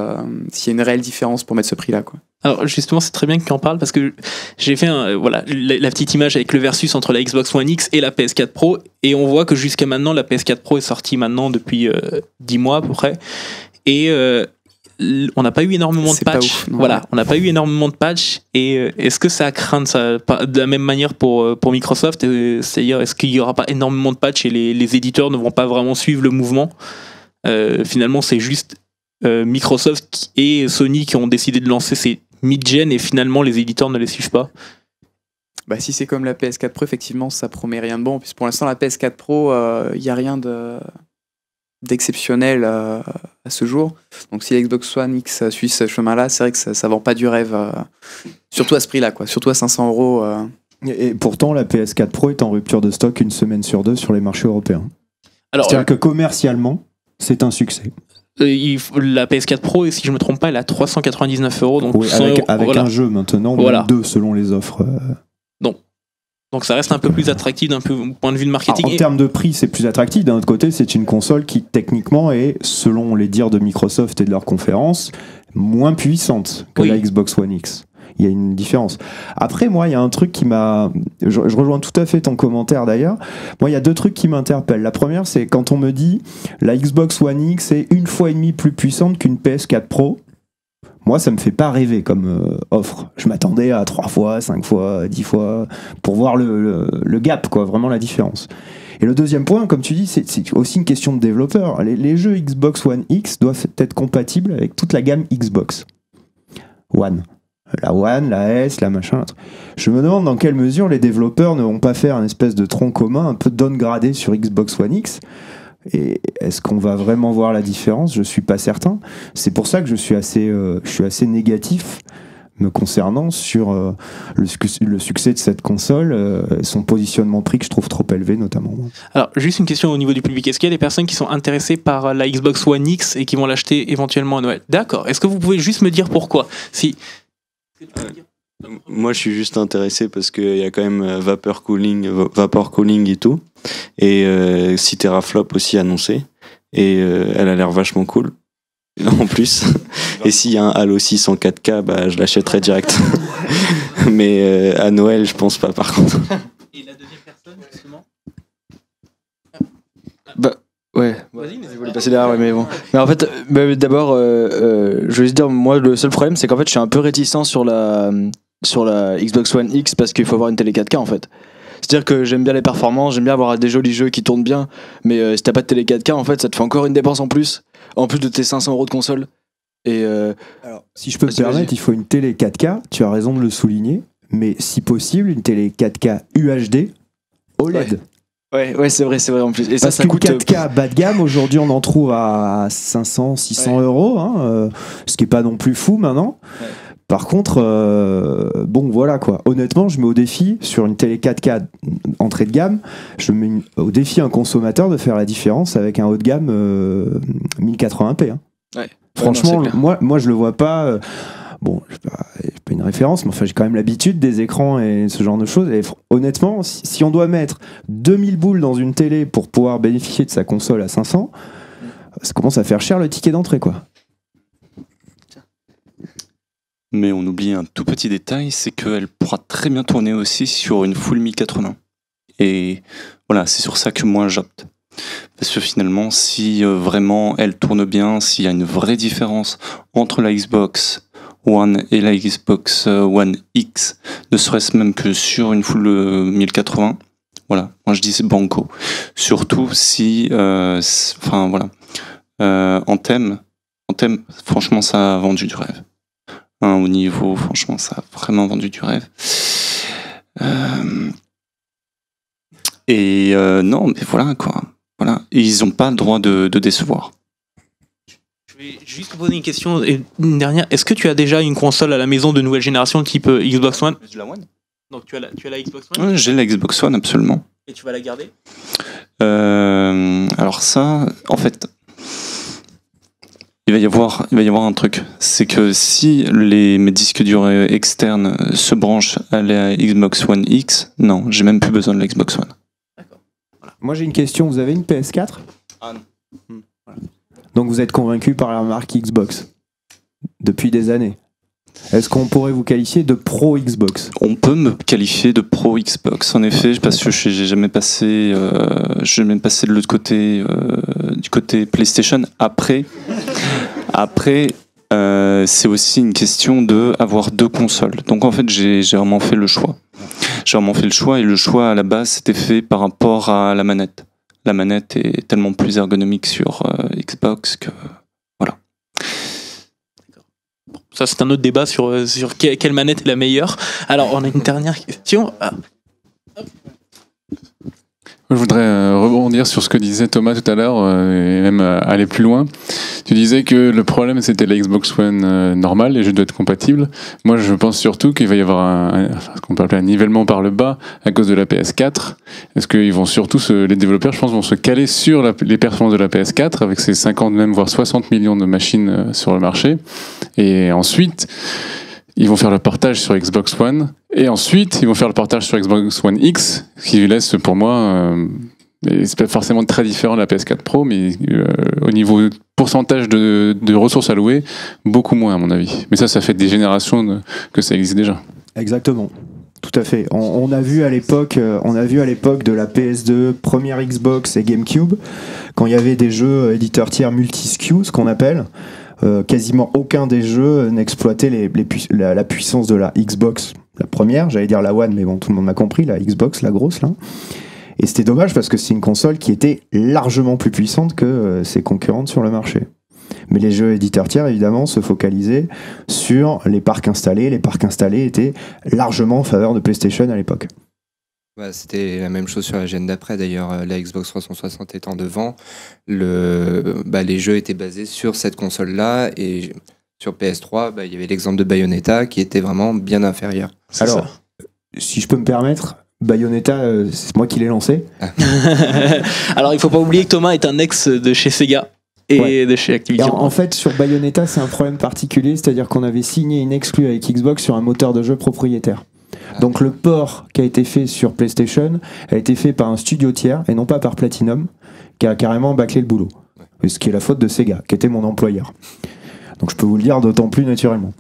s'il y a une réelle différence pour mettre ce prix-là, quoi. Alors justement, c'est très bien que tu en parles parce que j'ai fait la petite image avec le versus entre la Xbox One X et la PS4 Pro, et on voit que jusqu'à maintenant, la PS4 Pro est sortie maintenant depuis 10 mois à peu près, et on n'a pas eu énormément de patchs. Voilà, on n'a pas eu énormément de patchs, et est-ce que ça craint ça de la même manière pour Microsoft, c'est-à-dire est-ce qu'il n'y aura pas énormément de patchs et les éditeurs ne vont pas vraiment suivre le mouvement? Finalement, c'est juste Microsoft et Sony qui ont décidé de lancer ces mid-gen, et finalement les éditeurs ne les suivent pas. Bah, si c'est comme la PS4 Pro, effectivement, ça promet rien de bon. Puisque pour l'instant, la PS4 Pro, il n'y a rien d'exceptionnel à ce jour. Donc si la Xbox One X suit ce chemin-là, c'est vrai que ça vend pas du rêve, surtout à ce prix-là, quoi. Surtout à 500 €. Et pourtant, la PS4 Pro est en rupture de stock une semaine sur deux sur les marchés européens. C'est-à-dire que commercialement, c'est un succès. La PS4 Pro, si je me trompe pas, elle a 399 €. Donc oui, avec voilà. Un jeu maintenant, voilà. Deux selon les offres. Donc ça reste un peu plus attractif d'un point de vue de marketing. Alors, en termes de prix, c'est plus attractif. D'un autre côté, c'est une console qui techniquement est, selon les dires de Microsoft et de leur conférence, moins puissante que la Xbox One X. Il y a une différence. Après, moi, il y a un truc qui m'a... Je rejoins tout à fait ton commentaire d'ailleurs. Moi, il y a deux trucs qui m'interpellent. La première, c'est quand on me dit la Xbox One X est 1,5 fois plus puissante qu'une PS4 Pro. Moi, ça me fait pas rêver comme offre. Je m'attendais à 3 fois, 5 fois, 10 fois, pour voir le gap, quoi, vraiment la différence. Et le deuxième point, comme tu dis, c'est aussi une question de développeur. Les jeux Xbox One X doivent être compatibles avec toute la gamme Xbox One. La One, la S, la machin. Je me demande dans quelle mesure les développeurs ne vont pas faire un espèce de tronc commun un peu downgradé sur Xbox One X. Et est-ce qu'on va vraiment voir la différence ? Je suis pas certain. C'est pour ça que je suis assez négatif me concernant sur le succès de cette console, son positionnement prix que je trouve trop élevé notamment. Alors juste une question au niveau du public, est-ce qu'il y a des personnes qui sont intéressées par la Xbox One X et qui vont l'acheter éventuellement à Noël ? D'accord, est-ce que vous pouvez juste me dire pourquoi ? Moi je suis juste intéressé parce qu'il y a quand même vapor cooling et tout, et 6 teraflops aussi annoncé, et elle a l'air vachement cool en plus. Et s'il y a un Halo 6 en 4K, bah, je l'achèterai direct. Mais à Noël je pense pas par contre. Et la deuxième personne justement ? Bah ouais, je voulais passer derrière, mais bon. Mais en fait, d'abord, je veux juste dire, moi, le seul problème, c'est qu'en fait, je suis un peu réticent sur la Xbox One X parce qu'il faut avoir une télé 4K en fait. C'est-à-dire que j'aime bien les performances, j'aime bien avoir des jolis jeux qui tournent bien, mais si t'as pas de télé 4K, en fait, ça te fait encore une dépense en plus de tes 500 € de console. Et alors, si je peux me permettre, il faut une télé 4K, tu as raison de le souligner, mais si possible, une télé 4K UHD OLED. Ouais, c'est vrai en plus. Et Parce ça qu'une coûte. 4K bas de gamme, aujourd'hui, on en trouve à 500, 600 euros, hein, ce qui est pas non plus fou maintenant. Ouais. Par contre, bon, voilà quoi. Honnêtement, je mets au défi, sur une télé 4K entrée de gamme, je mets au défi un consommateur de faire la différence avec un haut de gamme 1080p. Hein. Ouais. Franchement, Ouais, non, moi, je le vois pas. Bon, je n'ai pas une référence, mais enfin, j'ai quand même l'habitude des écrans et ce genre de choses. Et honnêtement, si on doit mettre 2000 boules dans une télé pour pouvoir bénéficier de sa console à 500, ça commence à faire cher le ticket d'entrée, quoi. Mais on oublie un tout petit détail, c'est qu'elle pourra très bien tourner aussi sur une full 1080. Et voilà, c'est sur ça que moi j'opte. Parce que finalement, si vraiment elle tourne bien, s'il y a une vraie différence entre la Xbox One et la Xbox One X, ne serait-ce même que sur une full 1080, voilà, moi je dis c'est banco. Surtout si, enfin voilà, en thème, franchement ça a vendu du rêve. Hein, au niveau, franchement ça a vraiment vendu du rêve. Et non, mais voilà quoi. Voilà. Et ils n'ont pas le droit de décevoir. Je vais juste te poser une question, une dernière. Est-ce que tu as déjà une console à la maison de nouvelle génération type Xbox One? La One. Donc tu as la Xbox One? Ouais, j'ai la Xbox One, absolument. Et tu vas la garder? Alors ça, en fait, il va y avoir un truc. C'est que si mes disques durs externes se branchent à la Xbox One X, non, j'ai même plus besoin de la Xbox One. Moi, j'ai une question. Vous avez une PS4? Ah non. Voilà. Donc, vous êtes convaincu par la marque Xbox depuis des années. Est-ce qu'on pourrait vous qualifier de pro Xbox? On peut me qualifier de pro Xbox, en effet, parce que j'ai jamais passé de l'autre côté, du côté PlayStation. Après, c'est aussi une question de avoir deux consoles. Donc en fait, j'ai vraiment fait le choix. Et le choix à la base c'était fait par rapport à la manette. La manette est tellement plus ergonomique sur Xbox que voilà. Ça c'est un autre débat sur quelle manette est la meilleure. Alors on a une dernière question. Je voudrais rebondir sur ce que disait Thomas tout à l'heure et même aller plus loin. Tu disais que le problème c'était la Xbox One normale, les jeux doivent être compatibles. Moi je pense surtout qu'il va y avoir ce qu'on peut appeler un nivellement par le bas à cause de la PS4. Est-ce qu'ils vont surtout, les développeurs je pense vont se caler sur les performances de la PS4 avec ses 50 même voire 60 millions de machines sur le marché. Et ensuite ils vont faire le portage sur Xbox One et ensuite ils vont faire le portage sur Xbox One X, ce qui laisse pour moi, c'est pas forcément très différent de la PS4 Pro, mais au niveau pourcentage de ressources allouées, beaucoup moins à mon avis. Mais ça fait des générations que ça existe déjà. Exactement. Tout à fait. On a vu à l'époque de la PS2, première Xbox et GameCube, quand il y avait des jeux éditeurs tiers multi-SKU, ce qu'on appelle. Quasiment aucun des jeux n'exploitait la puissance de la Xbox, la première, j'allais dire la One, mais bon, tout le monde m'a compris, la Xbox, la grosse là. Et c'était dommage parce que c'est une console qui était largement plus puissante que ses concurrentes sur le marché. Mais les jeux éditeurs tiers, évidemment, se focalisaient sur les parcs installés. Les parcs installés étaient largement en faveur de PlayStation à l'époque. Bah, c'était la même chose sur la gêne d'après d'ailleurs, la Xbox 360 étant devant, les jeux étaient basés sur cette console-là et sur PS3, il y avait l'exemple de Bayonetta qui était vraiment bien inférieur. Alors, si je peux me permettre, Bayonetta, c'est moi qui l'ai lancé. Alors il faut pas oublier que Thomas est un ex de chez Sega et de chez Activision. En fait, sur Bayonetta, c'est un problème particulier, c'est-à-dire qu'on avait signé une exclue avec Xbox sur un moteur de jeu propriétaire. Donc le port qui a été fait sur PlayStation a été fait par un studio tiers et non pas par Platinum, qui a carrément bâclé le boulot. Ce qui est la faute de Sega, qui était mon employeur. Donc je peux vous le dire d'autant plus naturellement.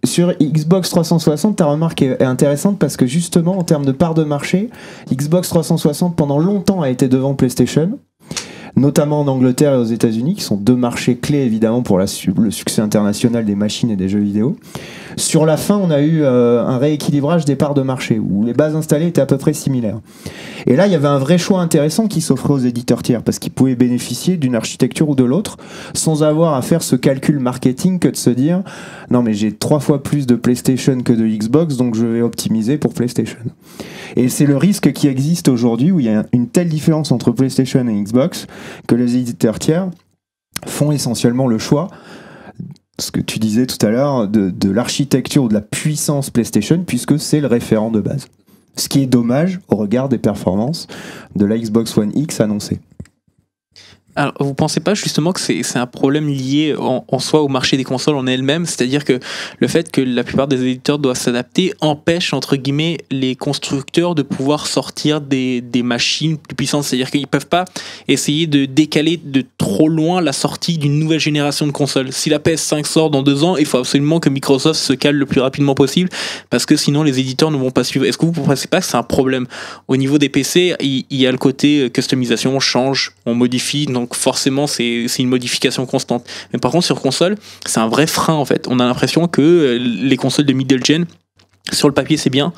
Sur Xbox 360, ta remarque est intéressante parce que justement, en termes de part de marché, Xbox 360 pendant longtemps a été devant PlayStation. notamment en Angleterre et aux États-Unis, qui sont deux marchés clés évidemment pour le succès international des machines et des jeux vidéo. Sur la fin, on a eu un rééquilibrage des parts de marché, où les bases installées étaient à peu près similaires. Et là, il y avait un vrai choix intéressant qui s'offrait aux éditeurs tiers, parce qu'ils pouvaient bénéficier d'une architecture ou de l'autre, sans avoir à faire ce calcul marketing que de se dire « Non mais j'ai 3 fois plus de PlayStation que de Xbox, donc je vais optimiser pour PlayStation ». Et c'est le risque qui existe aujourd'hui, où il y a une telle différence entre PlayStation et Xbox, que les éditeurs tiers font essentiellement le choix, ce que tu disais tout à l'heure, de l'architecture ou de la puissance PlayStation, puisque c'est le référent de base. Ce qui est dommage au regard des performances de la Xbox One X annoncée. Alors, vous pensez pas justement que c'est un problème lié en soi au marché des consoles en elles-mêmes, c'est-à-dire que le fait que la plupart des éditeurs doivent s'adapter empêche entre guillemets les constructeurs de pouvoir sortir des machines plus puissantes, c'est-à-dire qu'ils peuvent pas essayer de décaler de trop loin la sortie d'une nouvelle génération de consoles. Si la PS5 sort dans 2 ans, il faut absolument que Microsoft se cale le plus rapidement possible, parce que sinon les éditeurs ne vont pas suivre. Est-ce que vous ne pensez pas que c'est un problème? Au niveau des PC, il y a le côté customisation, on change, on modifie, donc forcément c'est une modification constante. Mais par contre sur console, c'est un vrai frein en fait. On a l'impression que les consoles de middle gen, sur le papier c'est bien,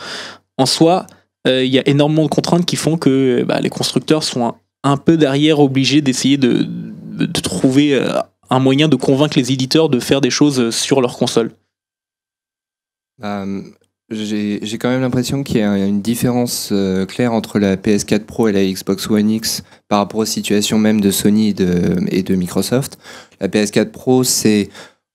en soi il y a énormément de contraintes qui font que les constructeurs sont un peu derrière, obligés d'essayer de trouver un moyen de convaincre les éditeurs de faire des choses sur leur console. J'ai quand même l'impression qu'il y a une différence claire entre la PS4 Pro et la Xbox One X par rapport aux situations même de Sony et de Microsoft. La PS4 Pro, c'est,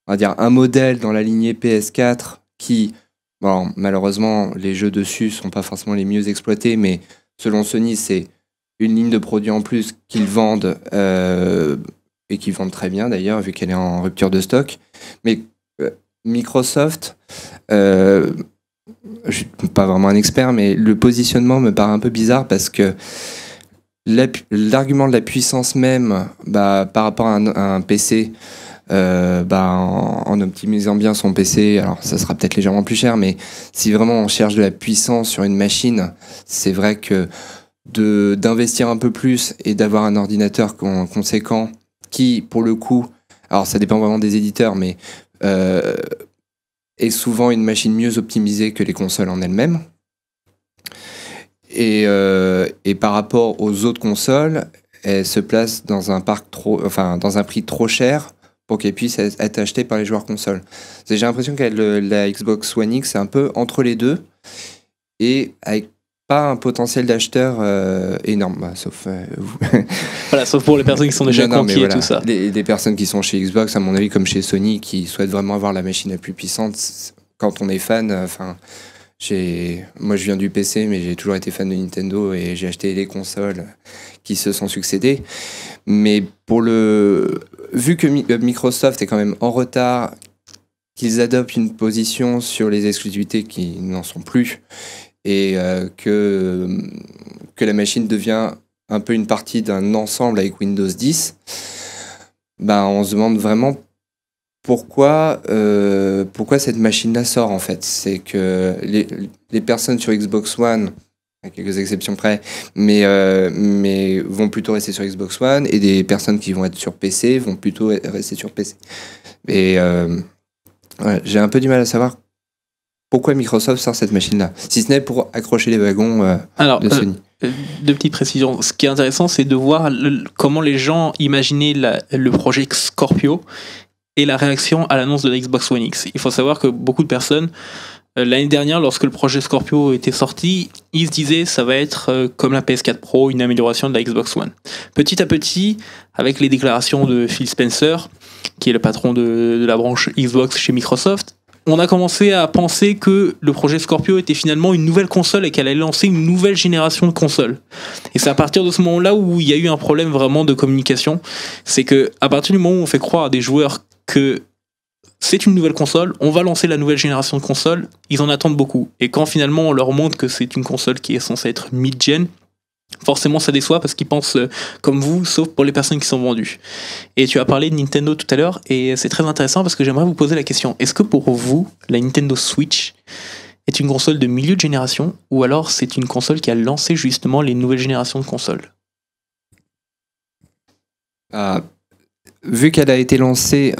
on va dire, un modèle dans la lignée PS4 qui, bon, malheureusement, les jeux dessus sont pas forcément les mieux exploités, mais selon Sony, c'est une ligne de produits en plus qu'ils vendent et qu'ils vendent très bien d'ailleurs, vu qu'elle est en rupture de stock. Mais Microsoft... je suis pas vraiment un expert, mais le positionnement me paraît un peu bizarre parce que l'argument de la puissance même par rapport à un PC, en optimisant bien son PC, alors ça sera peut-être légèrement plus cher, mais si vraiment on cherche de la puissance sur une machine, c'est vrai que d'investir un peu plus et d'avoir un ordinateur conséquent qui, pour le coup, alors ça dépend vraiment des éditeurs, mais est souvent une machine mieux optimisée que les consoles en elles-mêmes. Et par rapport aux autres consoles, elle se place dans un dans un prix trop cher pour qu'elle puisse être achetée par les joueurs consoles. J'ai l'impression que la Xbox One X est un peu entre les deux et avec pas un potentiel d'acheteur énorme, sauf vous. Voilà, sauf pour les personnes qui sont déjà conquises et tout ça. Les personnes qui sont chez Xbox, à mon avis, comme chez Sony, qui souhaitent vraiment avoir la machine la plus puissante, quand on est fan, moi je viens du PC, mais j'ai toujours été fan de Nintendo et j'ai acheté les consoles qui se sont succédées. Mais vu que Microsoft est quand même en retard, qu'ils adoptent une position sur les exclusivités qui n'en sont plus, et que la machine devient un peu une partie d'un ensemble avec Windows 10, on se demande vraiment pourquoi cette machine-là sort en fait. C'est que les personnes sur Xbox One, à quelques exceptions près, mais vont plutôt rester sur Xbox One, et des personnes qui vont être sur PC vont plutôt rester sur PC. Et j'ai un peu du mal à savoir pourquoi Microsoft sort cette machine-là, si ce n'est pour accrocher les wagons de Sony. Deux petites précisions. Ce qui est intéressant, c'est de voir comment les gens imaginaient le projet Scorpio et la réaction à l'annonce de la Xbox One X. Il faut savoir que beaucoup de personnes, l'année dernière, lorsque le projet Scorpio était sorti, ils se disaient ça va être comme la PS4 Pro, une amélioration de la Xbox One. Petit à petit, avec les déclarations de Phil Spencer, qui est le patron de la branche Xbox chez Microsoft, on a commencé à penser que le projet Scorpio était finalement une nouvelle console et qu'elle allait lancer une nouvelle génération de consoles. Et c'est à partir de ce moment-là où il y a eu un problème vraiment de communication. C'est que à partir du moment où on fait croire à des joueurs que c'est une nouvelle console, on va lancer la nouvelle génération de consoles, ils en attendent beaucoup. Et quand finalement on leur montre que c'est une console qui est censée être mid-gen, forcément ça déçoit parce qu'ils pensent comme vous, sauf pour les personnes qui sont vendues. Et tu as parlé de Nintendo tout à l'heure, et c'est très intéressant parce que j'aimerais vous poser la question, est-ce que pour vous, la Nintendo Switch est une console de milieu de génération, ou alors c'est une console qui a lancé justement les nouvelles générations de consoles? Vu qu'elle a été lancée,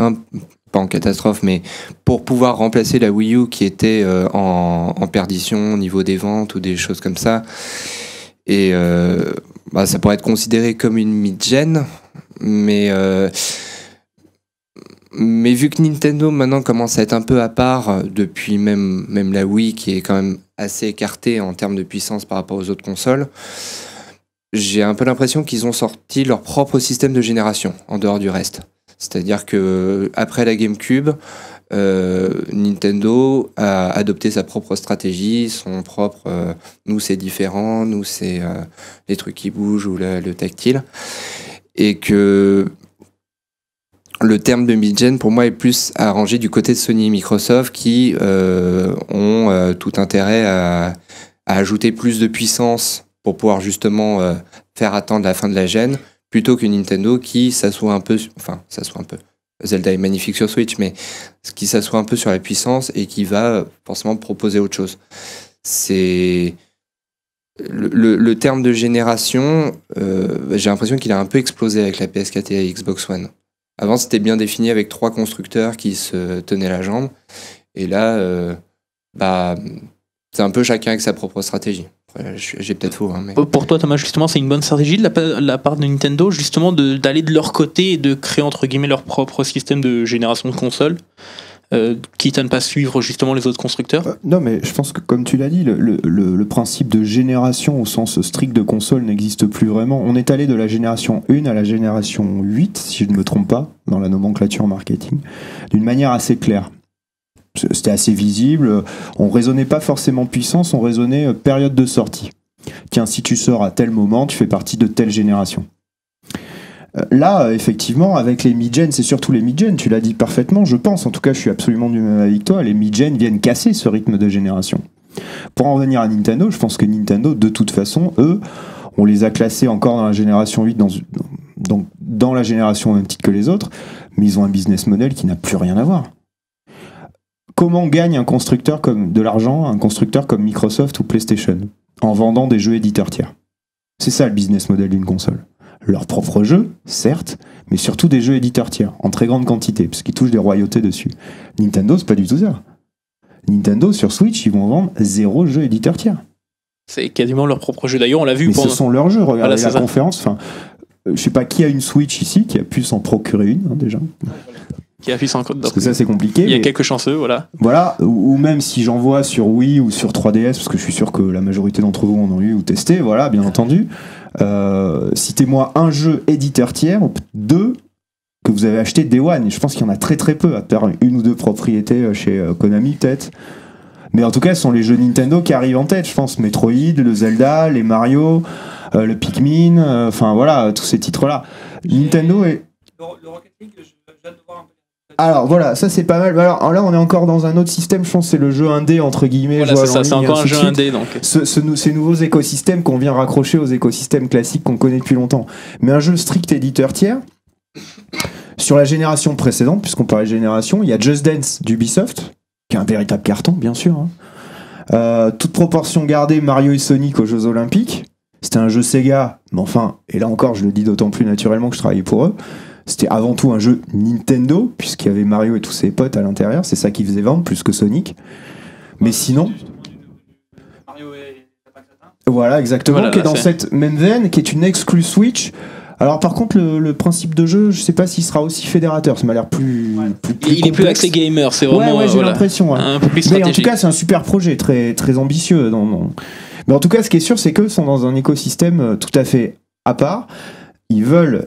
pas en catastrophe, mais pour pouvoir remplacer la Wii U qui était en perdition au niveau des ventes ou des choses comme ça, et ça pourrait être considéré comme une mid-gen, mais vu que Nintendo maintenant commence à être un peu à part depuis même la Wii qui est quand même assez écartée en termes de puissance par rapport aux autres consoles, j'ai un peu l'impression qu'ils ont sorti leur propre système de génération en dehors du reste. C'est-à-dire que après la GameCube, Nintendo a adopté sa propre stratégie, son propre nous c'est différent, nous c'est les trucs qui bougent ou le tactile, et que le terme de mid-gen pour moi est plus arrangé du côté de Sony et Microsoft qui ont tout intérêt à ajouter plus de puissance pour pouvoir justement faire attendre la fin de la gêne, plutôt que Nintendo qui s'assoit un peu, Zelda est magnifique sur Switch, mais qui s'assoit un peu sur la puissance et qui va forcément proposer autre chose. C'est le terme de génération, j'ai l'impression qu'il a un peu explosé avec la PS4 et la Xbox One. Avant, c'était bien défini avec 3 constructeurs qui se tenaient la jambe, et là, c'est un peu chacun avec sa propre stratégie. J'ai peut-être faux. Mais... Pour toi, Thomas, justement, c'est une bonne stratégie de la part de Nintendo, justement, d'aller de leur côté et de créer, entre guillemets, leur propre système de génération de consoles, quitte à ne pas suivre, justement, les autres constructeurs. Non, mais je pense que, comme tu l'as dit, le principe de génération au sens strict de console n'existe plus vraiment. On est allé de la génération 1 à la génération 8, si je ne me trompe pas, dans la nomenclature marketing, d'une manière assez claire. C'était assez visible, on raisonnait pas forcément puissance, on raisonnait période de sortie. Tiens, si tu sors à tel moment, tu fais partie de telle génération. Là, effectivement, avec les mid-gen, c'est surtout les mid-gen, tu l'as dit parfaitement, je pense, en tout cas je suis absolument du même avec toi, les mid-gen viennent casser ce rythme de génération. Pour en revenir à Nintendo, je pense que Nintendo, de toute façon, eux, on les a classés encore dans la génération 8, donc dans la génération au même titre que les autres, mais ils ont un business model qui n'a plus rien à voir. Comment gagne un constructeur de l'argent, un constructeur comme Microsoft ou PlayStation, en vendant des jeux éditeurs tiers? C'est ça le business model d'une console. Leurs propres jeux, certes, mais surtout des jeux éditeurs tiers, en très grande quantité, parce qu'ils touchent des royautés dessus. Nintendo, c'est pas du tout ça. Nintendo, sur Switch, ils vont vendre 0 jeu éditeur tiers. C'est quasiment leur propre jeu. D'ailleurs, on l'a vu. Mais ce sont leurs jeux, regardez la conférence. Enfin, je sais pas qui a une Switch ici, qui a pu s'en procurer une, déjà. Qui a pu s'en... Parce que ça, c'est compliqué. Il y a quelques chanceux, voilà. Voilà, ou même si j'en vois sur Wii ou sur 3DS, parce que je suis sûr que la majorité d'entre vous en ont eu ou testé, voilà, bien entendu. Citez-moi un jeu éditeur tiers, ou 2, que vous avez acheté Day One. Et je pense qu'il y en a très très peu, à part 1 ou 2 propriétés chez Konami, peut-être. Mais en tout cas, ce sont les jeux Nintendo qui arrivent en tête, je pense. Metroid, le Zelda, les Mario, le Pikmin, enfin voilà, tous ces titres-là. Nintendo est... Le Rocket League, je viens de voir un peu. Alors voilà, ça c'est pas mal. Alors là, on est encore dans un autre système, je pense, c'est le jeu indé, entre guillemets. Voilà, c'est ça, c'est encore un jeu indé. Donc. Ces nouveaux écosystèmes qu'on vient raccrocher aux écosystèmes classiques qu'on connaît depuis longtemps. Mais un jeu strict éditeur tiers, sur la génération précédente, puisqu'on parlait de génération, il y a Just Dance d'Ubisoft, qui est un véritable carton, bien sûr. Toute proportion gardée, Mario et Sonic aux Jeux Olympiques. C'était un jeu Sega, mais enfin, et là encore, je le dis d'autant plus naturellement que je travaillais pour eux. C'était avant tout un jeu Nintendo, puisqu'il y avait Mario et tous ses potes à l'intérieur. C'est ça qui faisait vendre, plus que Sonic. Mais sinon... Mario et... Voilà, exactement, voilà, qui est dans cette même veine, qui est une exclue Switch. Alors par contre, le principe de jeu, je sais pas s'il sera aussi fédérateur. Ça m'a l'air plus il est plus axé gamer, c'est vraiment... Ouais, j'ai l'impression. Ouais. Un peu plus stratégique. Mais en tout cas, c'est un super projet, très, très ambitieux. Mais en tout cas, ce qui est sûr, c'est qu'eux sont dans un écosystème tout à fait à part. Ils veulent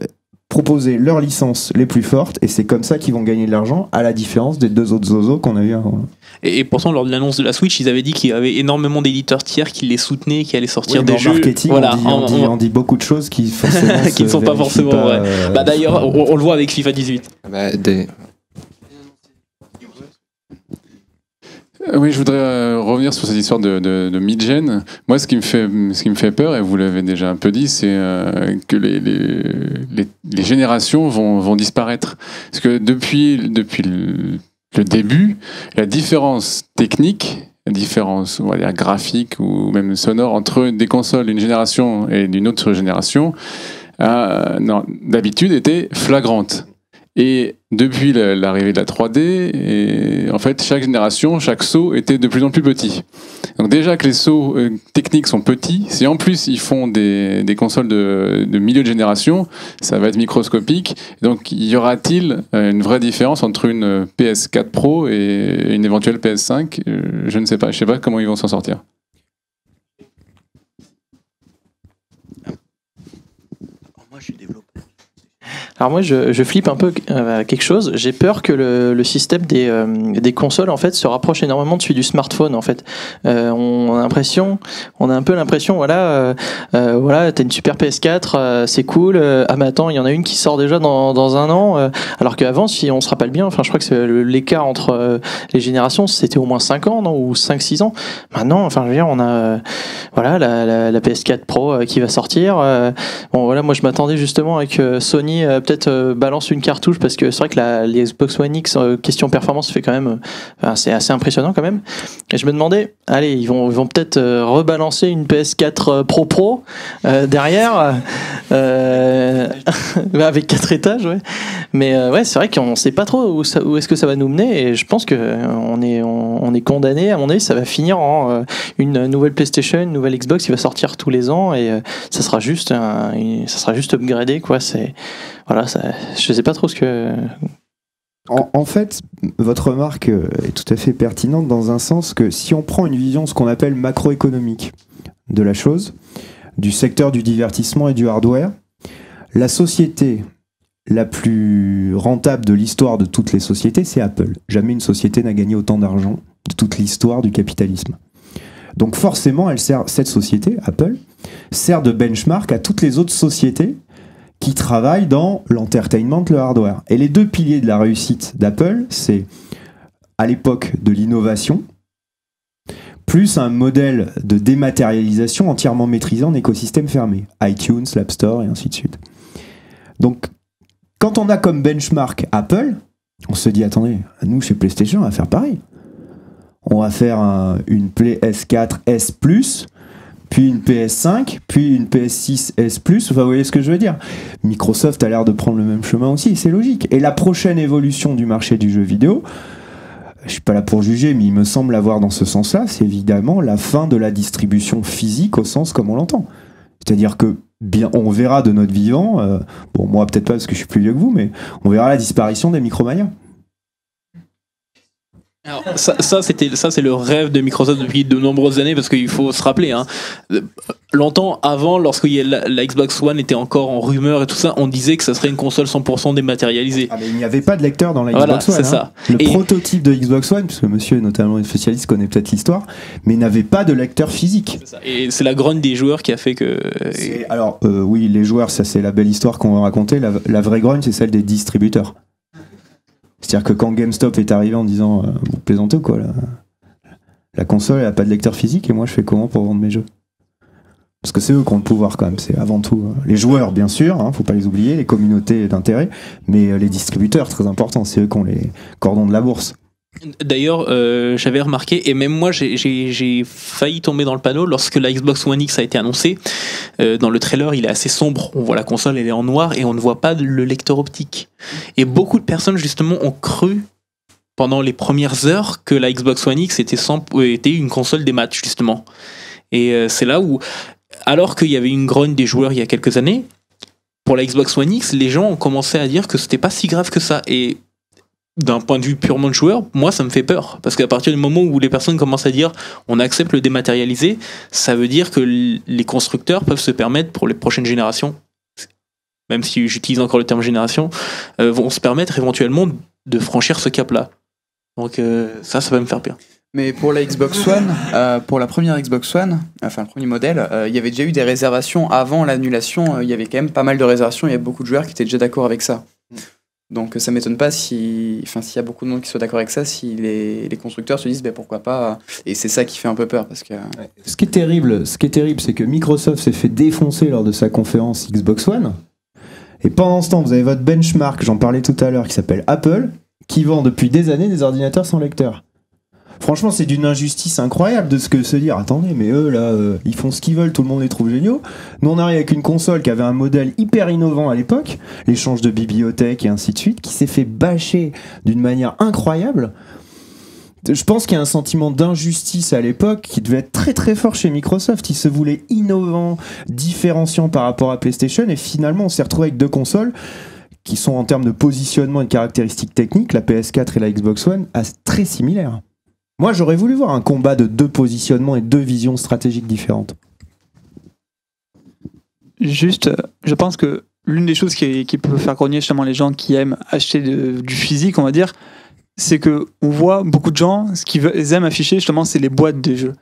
proposer leurs licences les plus fortes et c'est comme ça qu'ils vont gagner de l'argent, à la différence des 2 autres zozos qu'on a eu avant. Et pourtant, lors de l'annonce de la Switch, ils avaient dit qu'il y avait énormément d'éditeurs tiers qui les soutenaient, qui allaient sortir des jeux. En marketing, voilà, on dit beaucoup de choses qui qui ne sont pas forcément vraies. D'ailleurs, on le voit avec FIFA 18. Oui, je voudrais revenir sur cette histoire de mid-gen. Moi, ce qui me fait peur, et vous l'avez déjà un peu dit, c'est que les générations vont disparaître. Parce que depuis le début, la différence technique, la différence, on va dire, graphique ou même sonore entre des consoles d'une génération et d'une autre génération d'habitude était flagrante. Et depuis l'arrivée de la 3D, en fait, chaque génération, chaque saut était de plus en plus petit. Donc déjà que les sauts techniques sont petits, si en plus ils font des consoles de milieu de génération, ça va être microscopique. Donc y aura-t-il une vraie différence entre une PS4 Pro et une éventuelle PS5 ? Je ne sais pas. Je ne sais pas comment ils vont s'en sortir. Moi, je suis développeur. Alors moi je flippe un peu quelque chose. J'ai peur que le système des consoles en fait se rapproche énormément de celui du smartphone en fait. On a un peu l'impression voilà t'as une super PS4 c'est cool. Ah mais attends il y en a une qui sort déjà dans un an alors qu'avant si on se rappelle bien enfin je crois que c'est l'écart entre les générations c'était au moins 5 ans non ou 5-6 ans. Maintenant enfin je veux dire on a voilà la PS4 Pro qui va sortir. Bon voilà moi je m'attendais justement avec Sony peut-être balance une cartouche parce que c'est vrai que les Xbox One X question performance fait quand même c'est assez impressionnant quand même et je me demandais allez ils vont peut-être rebalancer une PS4 Pro derrière avec 4 étages ouais. Mais ouais c'est vrai qu'on sait pas trop où est-ce que ça va nous mener et je pense que on est condamné à mon avis ça va finir en une nouvelle PlayStation une nouvelle Xbox qui va sortir tous les ans et ça sera juste upgradé quoi c'est voilà, je sais pas trop ce que... En fait, votre remarque est tout à fait pertinente dans un sens que si on prend une vision, ce qu'on appelle macroéconomique de la chose, du secteur du divertissement et du hardware, la société la plus rentable de l'histoire de toutes les sociétés, c'est Apple. Jamais une société n'a gagné autant d'argent de toute l'histoire du capitalisme. Donc forcément, cette société, Apple, sert de benchmark à toutes les autres sociétés qui travaillent dans l'entertainment, le hardware. Et les deux piliers de la réussite d'Apple, c'est à l'époque de l'innovation, plus un modèle de dématérialisation entièrement maîtrisé en écosystème fermé. iTunes, l'App Store et ainsi de suite. Donc, quand on a comme benchmark Apple, on se dit, attendez, nous chez PlayStation, on va faire pareil. On va faire une PS4 S+, puis une PS5, puis une PS6 S+, enfin vous voyez ce que je veux dire. Microsoft a l'air de prendre le même chemin aussi, c'est logique. Et la prochaine évolution du marché du jeu vidéo, je suis pas là pour juger, mais il me semble avoir dans ce sens-là, c'est évidemment la fin de la distribution physique au sens comme on l'entend. C'est-à-dire que bien, on verra de notre vivant, bon moi peut-être pas parce que je suis plus vieux que vous, mais on verra la disparition des Micromania. Alors, ça c'est le rêve de Microsoft depuis de nombreuses années parce qu'il faut se rappeler longtemps avant lorsque la Xbox One était encore en rumeur et tout ça on disait que ça serait une console 100% dématérialisée. Ah mais il n'y avait pas de lecteur dans la Xbox One. C'est ça. Le prototype de Xbox One, parce que monsieur est notamment un spécialiste connaît peut-être l'histoire, mais n'avait pas de lecteur physique. C'est ça. Et c'est la grogne des joueurs qui a fait que... Alors oui les joueurs ça c'est la belle histoire qu'on va raconter, la vraie grogne c'est celle des distributeurs. C'est-à-dire que quand GameStop est arrivé en disant vous plaisantez ou quoi la console elle a pas de lecteur physique et moi je fais comment pour vendre mes jeux? Parce que c'est eux qui ont le pouvoir quand même, c'est avant tout les joueurs bien sûr, faut pas les oublier, les communautés d'intérêt, mais les distributeurs très importants, c'est eux qui ont les cordons de la bourse. D'ailleurs, j'avais remarqué, et même moi j'ai failli tomber dans le panneau lorsque la Xbox One X a été annoncée. Dans le trailer, il est assez sombre. On voit la console, elle est en noir et on ne voit pas le lecteur optique. Et beaucoup de personnes justement ont cru pendant les premières heures que la Xbox One X était une console des maths justement. Et c'est là où, alors qu'il y avait une grogne des joueurs il y a quelques années, pour la Xbox One X, les gens ont commencé à dire que c'était pas si grave que ça. Et d'un point de vue purement de joueur, moi ça me fait peur parce qu'à partir du moment où les personnes commencent à dire on accepte le dématérialisé, ça veut dire que les constructeurs peuvent se permettre pour les prochaines générations, même si j'utilise encore le terme génération, vont se permettre éventuellement de franchir ce cap-là. Donc ça va me faire peur. Mais pour la Xbox One, pour la première Xbox One, enfin le premier modèle, il y avait déjà eu des réservations avant l'annulation. Il y avait quand même pas mal de réservations. Il y avait beaucoup de joueurs qui étaient déjà d'accord avec ça. Donc ça m'étonne pas s'il y a beaucoup de monde qui soit d'accord avec ça, si les constructeurs se disent pourquoi pas. Et c'est ça qui fait un peu peur parce que. Ce qui est terrible, c'est que Microsoft s'est fait défoncer lors de sa conférence Xbox One. Et pendant ce temps, vous avez votre benchmark, j'en parlais tout à l'heure, qui s'appelle Apple, qui vend depuis des années des ordinateurs sans lecteur. Franchement, c'est d'une injustice incroyable de se dire, attendez, mais eux là, ils font ce qu'ils veulent, tout le monde les trouve géniaux. Nous, on arrive avec une console qui avait un modèle hyper innovant à l'époque, l'échange de bibliothèques et ainsi de suite, qui s'est fait bâcher d'une manière incroyable. Je pense qu'il y a un sentiment d'injustice à l'époque qui devait être très très fort chez Microsoft. Ils se voulaient innovants, différenciants par rapport à PlayStation, et finalement, on s'est retrouvé avec deux consoles qui sont en termes de positionnement et de caractéristiques techniques, la PS4 et la Xbox One, très similaires. Moi, j'aurais voulu voir un combat de deux positionnements et deux visions stratégiques différentes. Juste, je pense que l'une des choses qui peut faire grogner justement les gens qui aiment acheter du physique, on va dire, c'est que on voit beaucoup de gens, ce qu'ils aiment afficher justement, c'est les boîtes des jeux.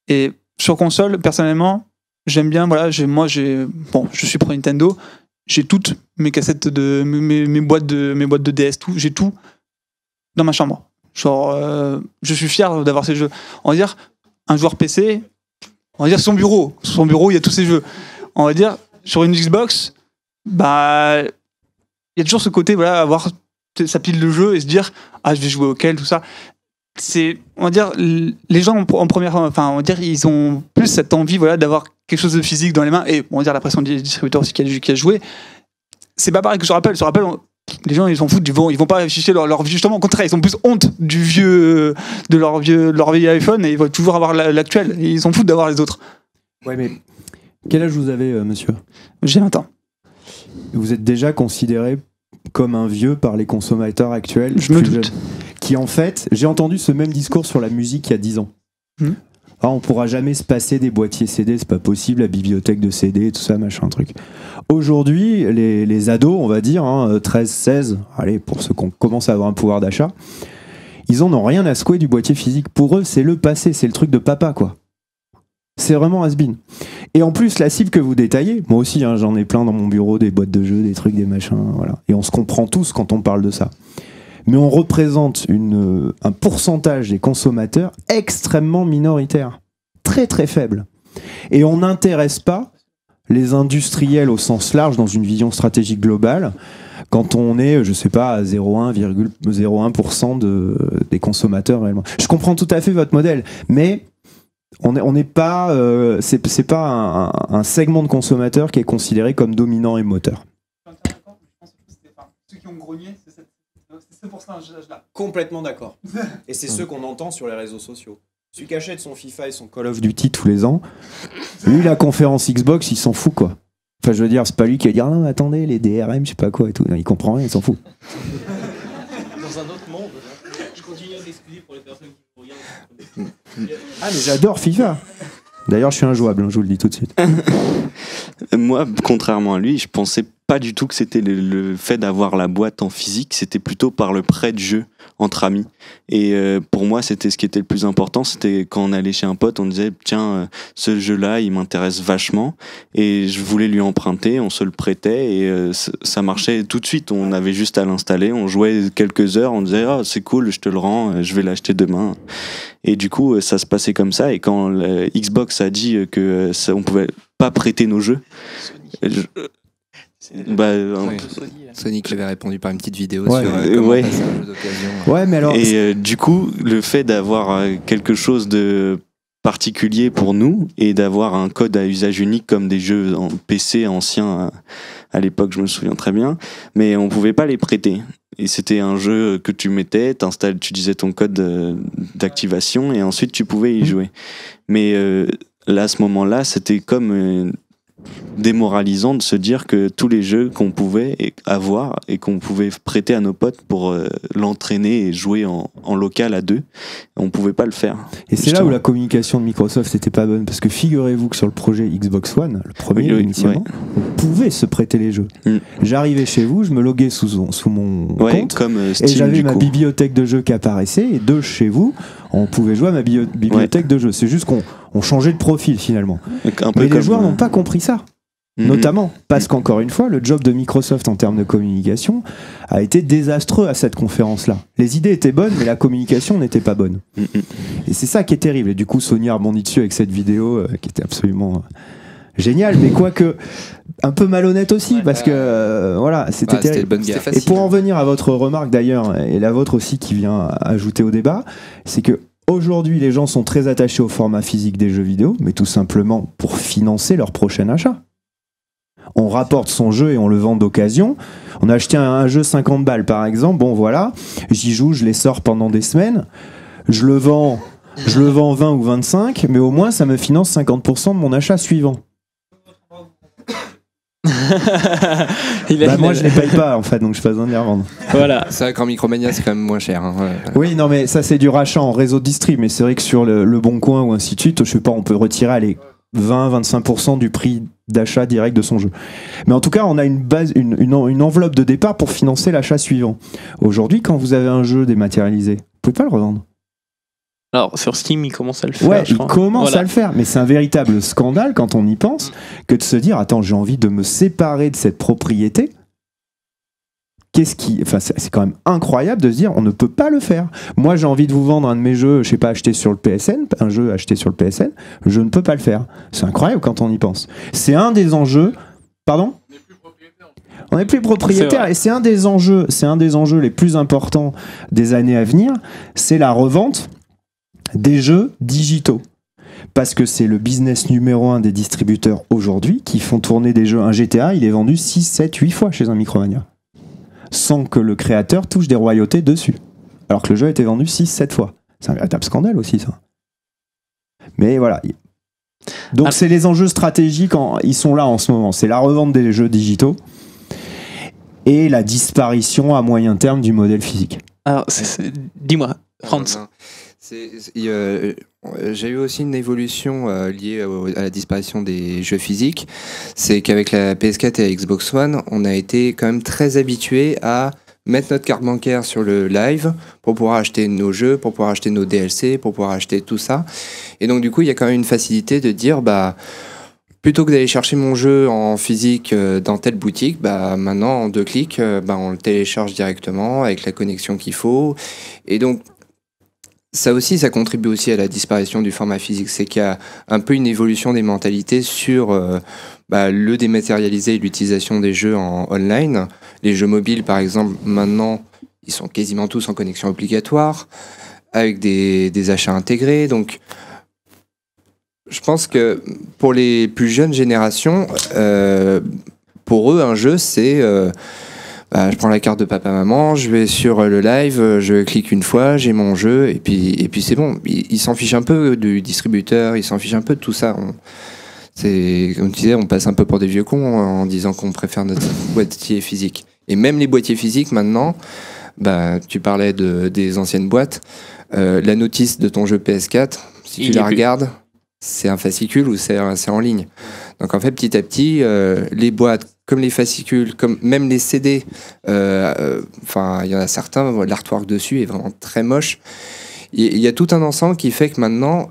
Et sur console, personnellement, j'aime bien, voilà, je suis pro Nintendo, j'ai toutes mes cassettes de mes boîtes de DS, tout, j'ai tout dans ma chambre. Genre, je suis fier d'avoir ces jeux. On va dire, un joueur PC, on va dire son bureau, il y a tous ces jeux. On va dire, sur une Xbox, bah, il y a toujours ce côté, voilà, avoir sa pile de jeux et se dire, ah, je vais jouer auquel, tout ça. C'est, on va dire, les gens en première, enfin, on va dire, ils ont plus cette envie, voilà, d'avoir quelque chose de physique dans les mains, et on va dire la pression du distributeur aussi qui a joué. C'est pas pareil que je rappelle, les gens ils s'en foutent, ils vont pas afficher leur justement au contraire, ils ont plus honte du vieux de leur vieil iPhone, et ils vont toujours avoir l'actuel, et ils s'en foutent d'avoir les autres. Ouais, mais quel âge vous avez, monsieur ? J'ai 20 ans. Vous êtes déjà considéré comme un vieux par les consommateurs actuels. Je me doute. Qui en fait, j'ai entendu ce même discours sur la musique il y a 10 ans. On pourra jamais se passer des boîtiers CD, c'est pas possible, la bibliothèque de CD, tout ça, machin truc. Aujourd'hui, les ados, on va dire, 13, 16, allez, pour ceux qui commencent à avoir un pouvoir d'achat, ils en ont rien à secouer du boîtier physique. Pour eux, c'est le passé, c'est le truc de papa, quoi. C'est vraiment has-been. Et en plus, la cible que vous détaillez, moi aussi, j'en ai plein dans mon bureau, des boîtes de jeux, des trucs, des machins, voilà. Et on se comprend tous quand on parle de ça. Mais on représente un pourcentage des consommateurs extrêmement minoritaire, très très faible. Et on n'intéresse pas les industriels au sens large dans une vision stratégique globale quand on est, je sais pas, à 0,01% des consommateurs réellement. Je comprends tout à fait votre modèle, mais on n'est pas, c'est pas un segment de consommateurs qui est considéré comme dominant et moteur. Ceux qui ont grogné, c'est ce pourcentage-là. Complètement d'accord. Et c'est ceux qu'on entend sur les réseaux sociaux. Celui qui achète son FIFA et son Call of Duty tous les ans, lui, la conférence Xbox, il s'en fout, quoi. Enfin, je veux dire, c'est pas lui qui va dire non, mais attendez, les DRM, je sais pas quoi et tout. Non, il comprend rien, il s'en fout. Dans un autre monde, je continue à m'excuser pour les personnes qui me regardent. Ah, mais j'adore FIFA. D'ailleurs, je suis injouable, je vous le dis tout de suite. Moi, contrairement à lui, je pensais pas du tout que c'était le fait d'avoir la boîte en physique, c'était plutôt par le prêt de jeu entre amis. Et pour moi, c'était ce qui était le plus important, c'était quand on allait chez un pote, on disait tiens, ce jeu-là, il m'intéresse vachement, et je voulais lui emprunter, on se le prêtait, et ça marchait tout de suite. On avait juste à l'installer, on jouait quelques heures, on disait ah, c'est cool, je te le rends, je vais l'acheter demain. Et du coup, ça se passait comme ça. Et quand Xbox a dit que on pouvait pas prêter nos jeux, Sony qui avait répondu par une petite vidéo sur comment passer un jeu d'occasion. Ouais, mais alors... Et du coup, le fait d'avoir quelque chose de particulier pour nous et d'avoir un code à usage unique comme des jeux en PC anciens à l'époque, je me souviens très bien, mais on pouvait pas les prêter. Et c'était un jeu que tu mettais, tu disais ton code d'activation et ensuite tu pouvais y jouer. Mais là, à ce moment-là, c'était comme démoralisant de se dire que tous les jeux qu'on pouvait avoir et qu'on pouvait prêter à nos potes pour l'entraîner et jouer en local à deux, on pouvait pas le faire. Et c'est là où la communication de Microsoft n'était pas bonne, parce que figurez-vous que sur le projet Xbox One, le premier initialement, on pouvait se prêter les jeux. J'arrivais chez vous, je me loguais sous mon compte, comme Steam, et j'avais ma bibliothèque de jeux qui apparaissait, et de chez vous, on pouvait jouer à ma bibliothèque de jeux. C'est juste qu'on changeait de profil finalement. Mais les joueurs n'ont pas compris ça. Notamment parce qu'encore une fois, le job de Microsoft en termes de communication a été désastreux à cette conférence-là. Les idées étaient bonnes, mais la communication n'était pas bonne. Et c'est ça qui est terrible. Et du coup, Sony a rebondi dessus avec cette vidéo qui était absolument géniale, mais quoique un peu malhonnête aussi, parce que voilà, c'était terrible. Et pour en venir à votre remarque d'ailleurs, et la vôtre aussi qui vient ajouter au débat, c'est que Aujourd'hui, les gens sont très attachés au format physique des jeux vidéo, mais tout simplement pour financer leur prochain achat. On rapporte son jeu et on le vend d'occasion. On a acheté un jeu 50 balles par exemple, bon voilà, j'y joue, je les sors pendant des semaines, je le vends 20 ou 25, mais au moins ça me finance 50% de mon achat suivant. Moi je les paye pas en fait, donc je pas besoin de les revendre. Voilà. C'est vrai qu'en Micromania c'est quand même moins cher. Hein. Oui, non mais ça c'est du rachat en réseau de distrib, mais c'est vrai que sur le Bon Coin ou ainsi de suite, je sais pas, on peut retirer allez, 20-25% du prix d'achat direct de son jeu. Mais en tout cas, on a une base, une enveloppe de départ pour financer l'achat suivant. Aujourd'hui, quand vous avez un jeu dématérialisé, vous pouvez pas le revendre. Alors, sur Steam, il commence à le faire. Ouais, il commence à le faire, mais c'est un véritable scandale quand on y pense que de se dire, attends, j'ai envie de me séparer de cette propriété. C'est quand même incroyable de se dire, on ne peut pas le faire. Moi, j'ai envie de vous vendre un de mes jeux, je sais pas, acheté sur le PSN, un jeu acheté sur le PSN, je ne peux pas le faire. C'est incroyable quand on y pense. C'est un des enjeux. Pardon ? On n'est plus propriétaire et c'est un des enjeux les plus importants des années à venir, c'est la revente des jeux digitaux. Parce que c'est le business numéro 1 des distributeurs aujourd'hui qui font tourner des jeux. Un GTA, il est vendu 6, 7, 8 fois chez un Micromania. Sans que le créateur touche des royautés dessus. Alors que le jeu a été vendu 6, 7 fois. C'est un véritable scandale aussi, ça. Mais voilà. Donc c'est les enjeux stratégiques, ils sont là en ce moment. C'est la revente des jeux digitaux et la disparition à moyen terme du modèle physique. Alors, dis-moi, Franz. J'ai eu aussi une évolution liée à la disparition des jeux physiques. C'est qu'avec la PS4 et la Xbox One, on a été quand même très habitué à mettre notre carte bancaire sur le live pour pouvoir acheter nos jeux, pour pouvoir acheter nos DLC, pour pouvoir acheter tout ça. Et donc du coup, il y a quand même une facilité de dire, plutôt que d'aller chercher mon jeu en physique dans telle boutique, maintenant en 2 clics, on le télécharge directement avec la connexion qu'il faut. Et donc ça contribue aussi à la disparition du format physique. C'est qu'il y a un peu une évolution des mentalités sur le dématérialisé et l'utilisation des jeux en online. Les jeux mobiles, par exemple, maintenant, ils sont quasiment tous en connexion obligatoire, avec des achats intégrés. Donc, je pense que pour les plus jeunes générations, pour eux, un jeu, c'est... je prends la carte de papa-maman, je vais sur le live, je clique une fois, j'ai mon jeu, et puis c'est bon. Ils s'en fichent un peu du distributeur, ils s'en fichent un peu de tout ça. Comme tu disais, on passe un peu pour des vieux cons en disant qu'on préfère notre boîtier physique. Et même les boîtiers physiques, maintenant, tu parlais des anciennes boîtes, la notice de ton jeu PS4, si tu la regardes, c'est un fascicule ou c'est en ligne. Donc en fait, petit à petit, les boîtes, comme les fascicules, comme même les CD, il y en a certains, l'artwork dessus est vraiment très moche. Il y a tout un ensemble qui fait que maintenant,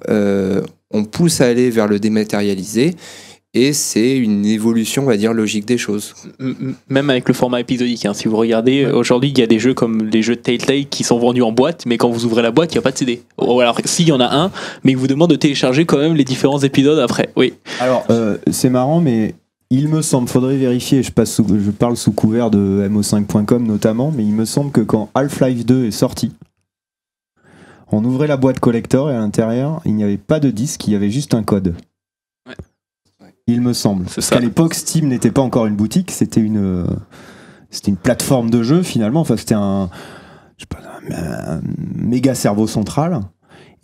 on pousse à aller vers le dématérialisé. Et c'est une évolution, on va dire, logique des choses. Même avec le format épisodique. Si vous regardez, aujourd'hui, il y a des jeux comme les jeux de Telltale qui sont vendus en boîte, mais quand vous ouvrez la boîte, il n'y a pas de CD. Ou alors, s'il y en a un, mais il vous demande de télécharger quand même les différents épisodes après. Oui. Alors, c'est marrant, mais il me semble, faudrait vérifier, je parle sous couvert de mo5.com notamment, mais il me semble que quand Half-Life 2 est sorti, on ouvrait la boîte collector et à l'intérieur, il n'y avait pas de disque, il y avait juste un code. Il me semble. Parce qu'à l'époque, Steam n'était pas encore une boutique, c'était une plateforme de jeu finalement. Enfin, c'était un méga cerveau central.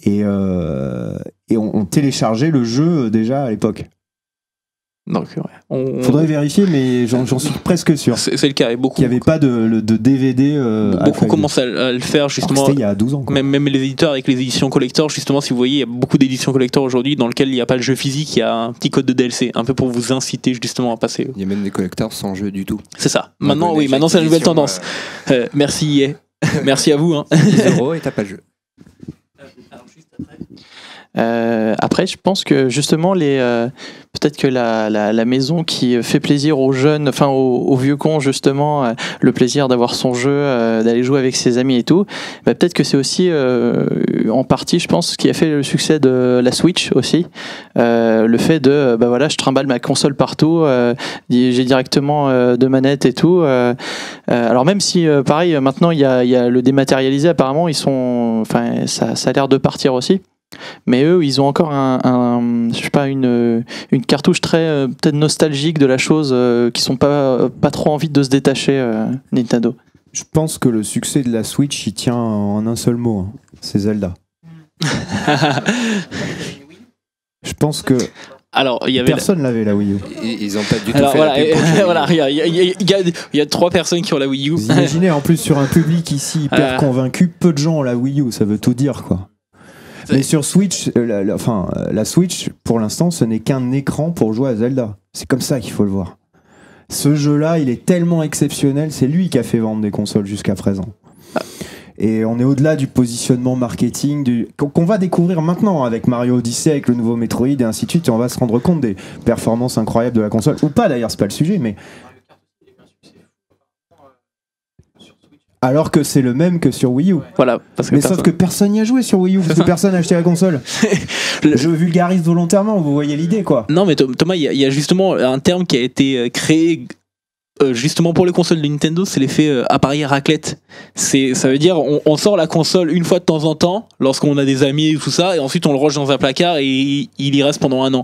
Et on téléchargeait le jeu déjà à l'époque. Donc, faudrait vérifier, mais j'en suis presque sûr. C'est le cas. Et beaucoup. Il n'y avait pas de DVD. Beaucoup commencent à le faire justement. C'était il y a 12 ans. Même les éditeurs avec les éditions collector, justement, si vous voyez, il y a beaucoup d'éditions collector aujourd'hui dans lesquelles il n'y a pas le jeu physique, il y a un petit code de DLC, un peu pour vous inciter justement à passer. Il y a même des collectors sans jeu du tout. C'est ça. Maintenant, c'est la nouvelle tendance. Merci EA. Merci à vous. 10 € et t'as pas le jeu. Après, je pense que justement, peut-être que la maison qui fait plaisir aux jeunes, enfin aux vieux cons justement, le plaisir d'avoir son jeu, d'aller jouer avec ses amis et tout, bah, peut-être que c'est aussi en partie, je pense, ce qui a fait le succès de la Switch aussi. Le fait de, bah voilà, je trimballe ma console partout, j'ai directement deux manettes et tout. Alors même si, pareil, maintenant il y a le dématérialisé, apparemment, enfin, ça a l'air de partir aussi. Mais eux, ils ont encore je sais pas, une cartouche très peut-être nostalgique de la chose, qui sont pas trop envie de se détacher, Nintendo. Je pense que le succès de la Switch, il tient en un seul mot, hein. C'est Zelda. Je pense que alors, personne l'avait la Wii U. Ils ont pas du tout alors, fait voilà, la pub pour Wii U. voilà, il y a 3 personnes qui ont la Wii U. Vous imaginez, en plus, sur un public ici hyper convaincu, peu de gens ont la Wii U, ça veut tout dire, quoi. Mais sur Switch, la Switch, pour l'instant, ce n'est qu'un écran pour jouer à Zelda. C'est comme ça qu'il faut le voir. Ce jeu-là, il est tellement exceptionnel, c'est lui qui a fait vendre des consoles jusqu'à présent. Et on est au-delà du positionnement marketing qu'on va découvrir maintenant avec Mario Odyssey, avec le nouveau Metroid et ainsi de suite, et on va se rendre compte des performances incroyables de la console. Ou pas d'ailleurs, c'est pas le sujet, mais... Alors que c'est le même que sur Wii U. Voilà, mais sauf que personne n'y a joué sur Wii U, parce que personne n'a acheté la console. Je vulgarise volontairement, vous voyez l'idée, quoi. Non, mais Thomas, il y a justement un terme qui a été créé justement pour les consoles de Nintendo, c'est l'effet appareil à raclette. Ça veut dire on sort la console une fois de temps en temps lorsqu'on a des amis et tout ça, et ensuite on le range dans un placard et il y reste pendant un an.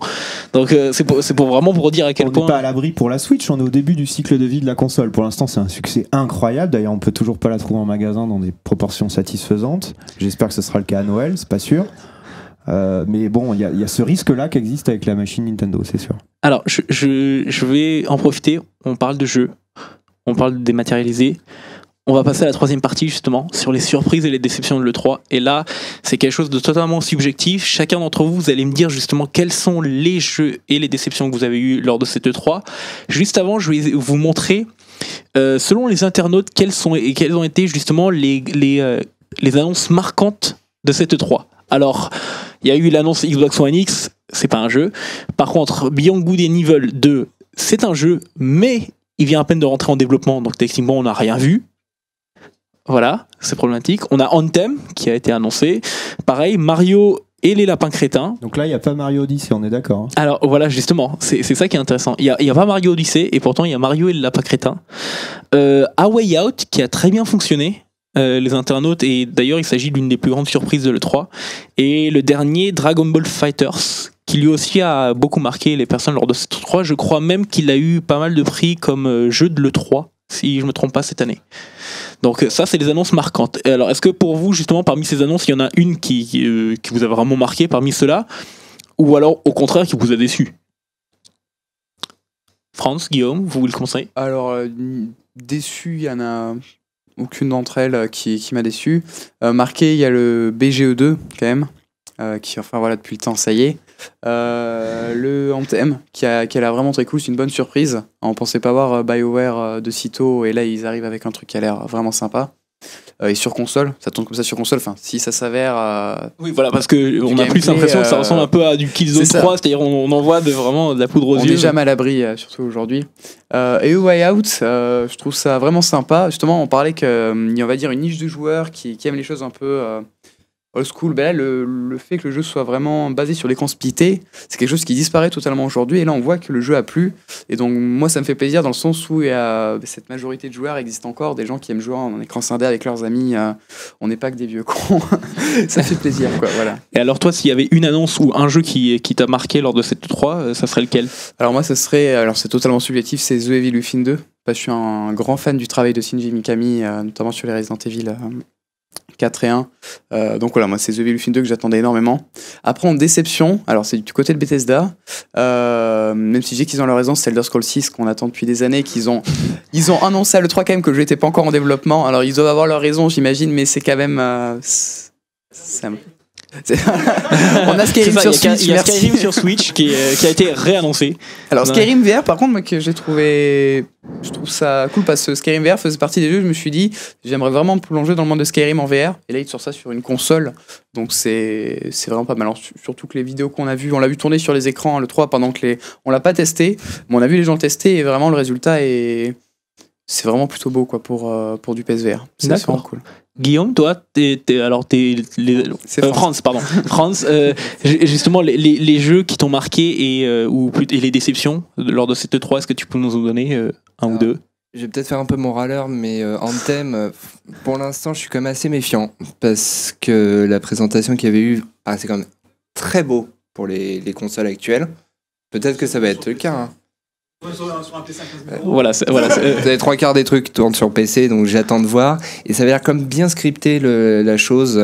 Donc c'est pour vraiment pour dire à quel point on n'est pas à l'abri pour la Switch. On est au début du cycle de vie de la console. Pour l'instant, c'est un succès incroyable. D'ailleurs, on peut toujours pas la trouver en magasin dans des proportions satisfaisantes. J'espère que ce sera le cas à Noël, c'est pas sûr. Mais bon, il y a ce risque-là qui existe avec la machine Nintendo, c'est sûr. Alors, je vais en profiter. On parle de jeux, on parle de dématérialisé. On va passer à la troisième partie, justement, sur les surprises et les déceptions de l'E3. Et là, c'est quelque chose de totalement subjectif. Chacun d'entre vous, vous allez me dire justement quels sont les jeux et les déceptions que vous avez eues lors de cette E3. Juste avant, je vais vous montrer, selon les internautes, quelles ont été justement les annonces marquantes de cette E3. Alors, il y a eu l'annonce Xbox One X, c'est pas un jeu. Par contre, Beyond Good and Evil 2, c'est un jeu, mais il vient à peine de rentrer en développement, donc techniquement, on n'a rien vu. Voilà, c'est problématique. On a Anthem, qui a été annoncé. Pareil, Mario et les lapins crétins. Donc là, il n'y a pas Mario Odyssey, on est d'accord, hein. Alors voilà, justement, c'est ça qui est intéressant. Il y a pas Mario Odyssey, et pourtant, il y a Mario et les lapins crétins. A Way Out, qui a très bien fonctionné. Les internautes, et d'ailleurs il s'agit d'une des plus grandes surprises de l'E3, et le dernier Dragon Ball Fighters, qui lui aussi a beaucoup marqué les personnes lors de cette E3. Je crois même qu'il a eu pas mal de prix comme jeu de l'E3, si je me trompe pas, cette année. Donc ça, c'est les annonces marquantes. Et alors, est-ce que pour vous, justement, parmi ces annonces, il y en a une qui vous a vraiment marqué parmi ceux-là, ou alors au contraire qui vous a déçu? France, Guillaume, vous le conseillez? Alors, déçu, il y en a aucune d'entre elles qui m'a déçu. Marqué, il y a le BGE2 quand même, qui, enfin voilà, depuis le temps, ça y est. Le Anthem, qui a l'air vraiment très cool, c'est une bonne surprise. On pensait pas voir BioWare de sitôt, et là ils arrivent avec un truc qui a l'air vraiment sympa. Et sur console, ça tourne comme ça sur console, enfin si ça s'avère... oui voilà, parce qu'on a plus l'impression que ça ressemble un peu à du Killzone 3, c'est-à-dire on envoie vraiment de la poudre aux yeux. On est jamais à l'abri, surtout aujourd'hui. Et A Way Out, je trouve ça vraiment sympa. Justement, on parlait qu'il y a, on va dire, une niche de joueurs qui aiment les choses un peu old school. Ben là, le fait que le jeu soit vraiment basé sur l'écran splitté, c'est quelque chose qui disparaît totalement aujourd'hui, et là on voit que le jeu a plu, et donc moi ça me fait plaisir dans le sens où il y a cette majorité de joueurs existe encore, des gens qui aiment jouer en écran scindé avec leurs amis, on n'est pas que des vieux cons. Ça fait plaisir, quoi, voilà. Et alors toi, s'il y avait une annonce ou un jeu qui t'a marqué lors de cette 3, ça serait lequel? Alors moi ça serait, alors c'est totalement subjectif, c'est The Evil Within 2, parce que je suis un grand fan du travail de Shinji Mikami, notamment sur les Resident Evil 4 et 1. Donc voilà, moi c'est The Evil Within 2 que j'attendais énormément. Après en déception, alors c'est du côté de Bethesda, même si je dis qu'ils ont leur raison, c'est Elder Scrolls 6 qu'on attend depuis des années, qu'ils ont annoncé à l'E3 quand même que le jeu n'était pas encore en développement. Alors ils doivent avoir leur raison, j'imagine, mais c'est quand même... On a Skyrim sur Switch. Il y a Skyrim sur Switch qui a été réannoncé. Alors Skyrim VR, par contre, moi que je trouve ça cool parce que Skyrim VR faisait partie des jeux. Je me suis dit, j'aimerais vraiment plonger dans le monde de Skyrim en VR. Et là, il sort ça sur une console, donc c'est vraiment pas mal. Alors, surtout que les vidéos qu'on a vues, on l'a vu tourner sur les écrans le 3 pendant que on l'a pas testé, mais on a vu les gens le tester et vraiment le résultat c'est vraiment plutôt beau quoi pour du PSVR. C'est vraiment cool. Guillaume, toi, Franz, pardon. Franz, justement, les jeux qui t'ont marqué et les déceptions lors de cette E3, est-ce que tu peux nous en donner un ou deux? Je vais peut-être faire un peu mon râleur, mais Anthem, pour l'instant, je suis quand même assez méfiant parce que la présentation qu'il y avait eu, c'est quand même très beau pour les consoles actuelles. Peut-être que ça va être le cas. Hein. Sur un PC. Voilà. Vous avez 3/4 des trucs qui tournent sur PC, donc j'attends de voir. Et ça va l'air comme bien scripté la chose.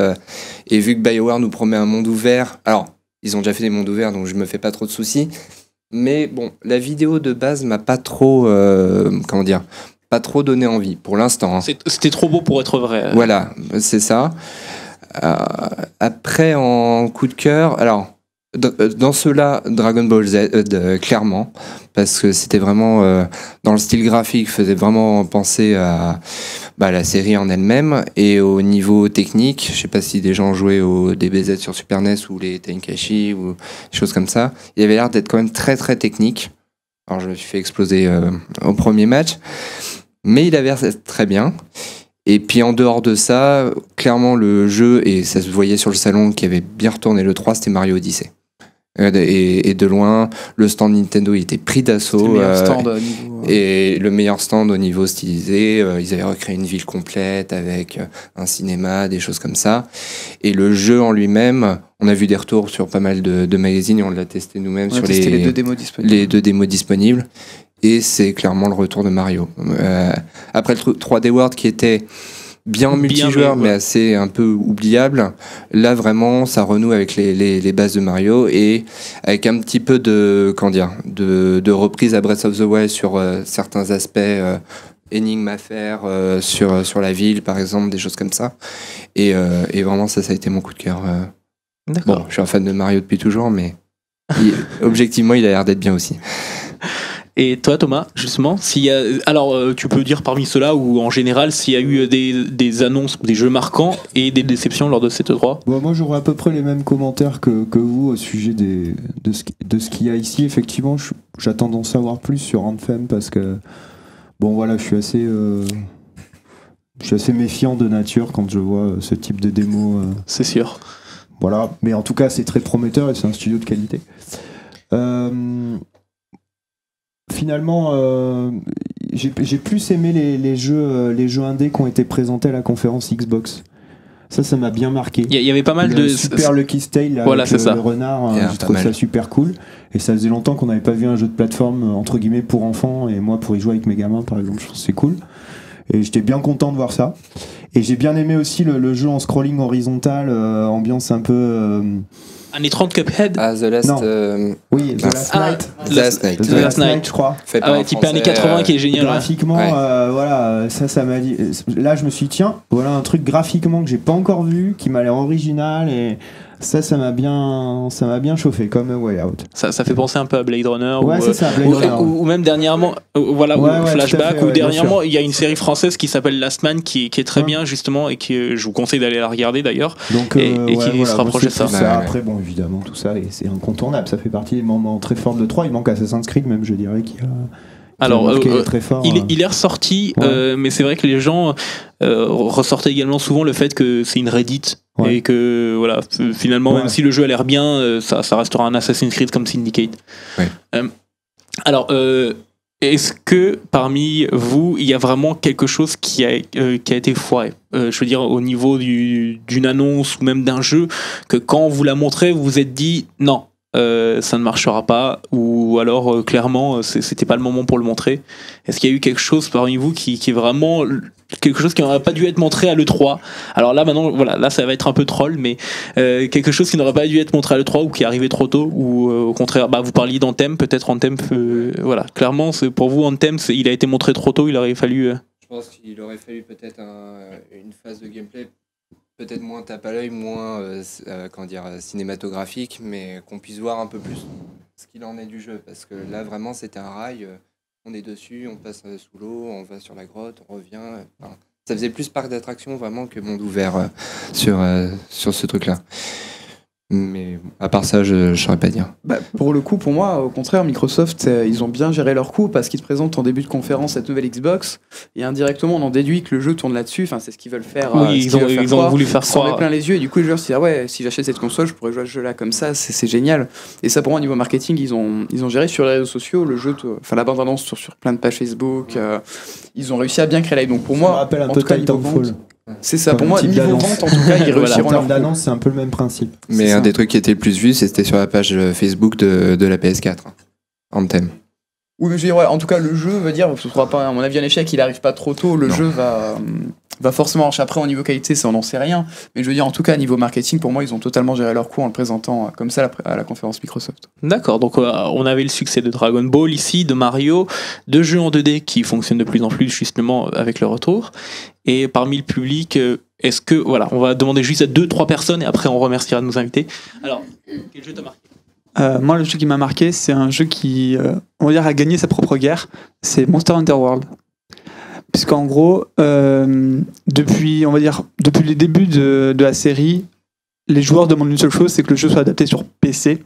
Et vu que BioWare nous promet un monde ouvert, alors ils ont déjà fait des mondes ouverts, donc je me fais pas trop de soucis. Mais bon, la vidéo de base m'a pas trop, pas trop donné envie pour l'instant. Hein. C'était trop beau pour être vrai. Voilà, c'est ça. Après, en coup de cœur, alors. Dans ceux-là, Dragon Ball Z, clairement, parce que c'était vraiment dans le style graphique, faisait vraiment penser à la série en elle-même, et au niveau technique, je sais pas si des gens jouaient au DBZ sur Super NES ou les Tenkaichi ou des choses comme ça, il avait l'air d'être quand même très très technique. Alors je me suis fait exploser au premier match, mais il avait l'air d'être très bien. Et puis en dehors de ça, clairement le jeu, et ça se voyait sur le salon qui avait bien retourné le 3, c'était Mario Odyssey. Et de loin, le stand Nintendo il était pris d'assaut. Et le meilleur stand au niveau stylisé. Ils avaient recréé une ville complète avec un cinéma, des choses comme ça. Et le jeu en lui-même, on a vu des retours sur pas mal de magazines et on l'a testé nous-mêmes sur les 2 démos disponibles. Et c'est clairement le retour de Mario. Après le 3D World qui était bien multijoueur mais assez un peu oubliable, là vraiment ça renoue avec les bases de Mario et avec un petit peu de reprise à Breath of the Wild sur certains aspects, énigmes à faire sur la ville par exemple, des choses comme ça, et vraiment ça a été mon coup de cœur. Bon, je suis un fan de Mario depuis toujours, mais objectivement il a l'air d'être bien aussi. Et toi Thomas, justement, tu peux dire parmi ceux-là ou en général s'il y a eu des annonces, des jeux marquants et des déceptions lors de cette E3? Moi j'aurais à peu près les mêmes commentaires que vous au sujet de ce qu'il y a ici. Effectivement, j'attends d'en savoir plus sur Anthem parce que je suis assez méfiant de nature quand je vois ce type de démo. C'est sûr. Voilà, mais en tout cas c'est très prometteur et c'est un studio de qualité. Finalement, j'ai plus aimé les jeux indés qui ont été présentés à la conférence Xbox. Ça m'a bien marqué. Il y avait pas mal de Super Lucky's Tale là, avec le renard. Je trouve ça super cool. Et ça faisait longtemps qu'on n'avait pas vu un jeu de plateforme entre guillemets pour enfants. Et moi, pour y jouer avec mes gamins, par exemple, je trouve que c'est cool. Et j'étais bien content de voir ça. Et j'ai bien aimé aussi le jeu en scrolling horizontal, ambiance un peu. Un étrange Cuphead. The Last oui, The Last Night. The Last Night, je crois. Type années 80 qui est génial. Graphiquement, ça m'a dit. Là, je me suis dit, tiens, voilà un truc graphiquement que j'ai pas encore vu, qui m'a l'air original et. Ça m'a bien chauffé comme Way Out. Ça fait penser un peu à Blade Runner ou même dernièrement Flashback ou dernièrement il y a une série française qui s'appelle Last Man qui est très bien justement et qui je vous conseille d'aller la regarder d'ailleurs. Donc, et qui se rapproche de ça. Après bon évidemment tout ça et c'est incontournable, ça fait partie des moments très forts de 3, il manque Assassin's Creed même je dirais qu'il y a. Alors, très fort, il est ressorti, mais c'est vrai que les gens ressortaient également souvent le fait que c'est une Reddit et que voilà, finalement, même si le jeu a l'air bien, ça restera un Assassin's Creed comme Syndicate. Ouais. Alors, est-ce que parmi vous, il y a vraiment quelque chose qui a été foiré? Je veux dire, au niveau d'une annonce ou même d'un jeu, que quand on vous l'a montré, vous vous êtes dit non. Ça ne marchera pas, ou alors clairement c'était pas le moment pour le montrer. Est-ce qu'il y a eu quelque chose parmi vous qui est vraiment quelque chose qui n'aurait pas dû être montré à l'E3? Alors là maintenant, voilà, là ça va être un peu troll, mais quelque chose qui n'aurait pas dû être montré à l'E3 ou qui est arrivé trop tôt, ou au contraire, vous parliez d'Anthem, peut-être Anthem, voilà, clairement pour vous Anthem, il a été montré trop tôt, il aurait fallu. Je pense qu'il aurait fallu peut-être une phase de gameplay peut-être moins tape à l'œil, moins cinématographique, mais qu'on puisse voir un peu plus ce qu'il en est du jeu. Parce que là, vraiment, c'était un rail. On est dessus, on passe sous l'eau, on va sur la grotte, on revient. Enfin, ça faisait plus parc d'attractions vraiment que monde ouvert sur ce truc-là. Mais à part ça, je ne saurais pas dire. Pour le coup, pour moi, au contraire, Microsoft, ils ont bien géré leur coup parce qu'ils te présentent en début de conférence cette nouvelle Xbox et indirectement, on en déduit que le jeu tourne là-dessus. Enfin, c'est ce qu'ils veulent faire. Oui, ils ont voulu faire croire. Ils s'en croire. met plein les yeux et du coup, les joueurs se disent ah ouais, si j'achète cette console, je pourrais jouer à ce jeu-là comme ça. C'est génial. Et ça, pour moi, au niveau marketing, ils ont géré sur les réseaux sociaux le jeu. Enfin, la bande-annonce sur plein de pages Facebook. Ils ont réussi à bien créer la hype. Donc pour moi, Ça me rappelle un peu Titanfall. C'est ça, pour moi, niveau vente, en tout cas, ils réussiront En termes leur d'annonce, c'est un peu le même principe. Mais un des trucs qui était le plus vu, c'était sur la page Facebook de la PS4. Anthem. Oui, mais je veux dire, ouais, en tout cas, le jeu veut dire, ce sera pas, à mon avis, un échec, il arrive pas trop tôt, le jeu va forcément marcher. Après, au niveau qualité, ça, on n'en sait rien. Mais je veux dire, en tout cas, niveau marketing, pour moi, ils ont totalement géré leur coup en le présentant comme ça à la conférence Microsoft. D'accord, donc on avait le succès de Dragon Ball ici, de Mario, de jeux en 2D qui fonctionnent de plus en plus justement avec le retour. Et parmi le public, est-ce que, voilà, on va demander juste à 2-3 personnes et après on remerciera de nos invités. Alors, quel jeu t'a marqué ? Moi, le jeu qui m'a marqué, c'est un jeu qui, on va dire, a gagné sa propre guerre. C'est Monster Hunter World. Puisqu'en gros, depuis les débuts de la série, les joueurs demandent une seule chose, c'est que le jeu soit adapté sur PC.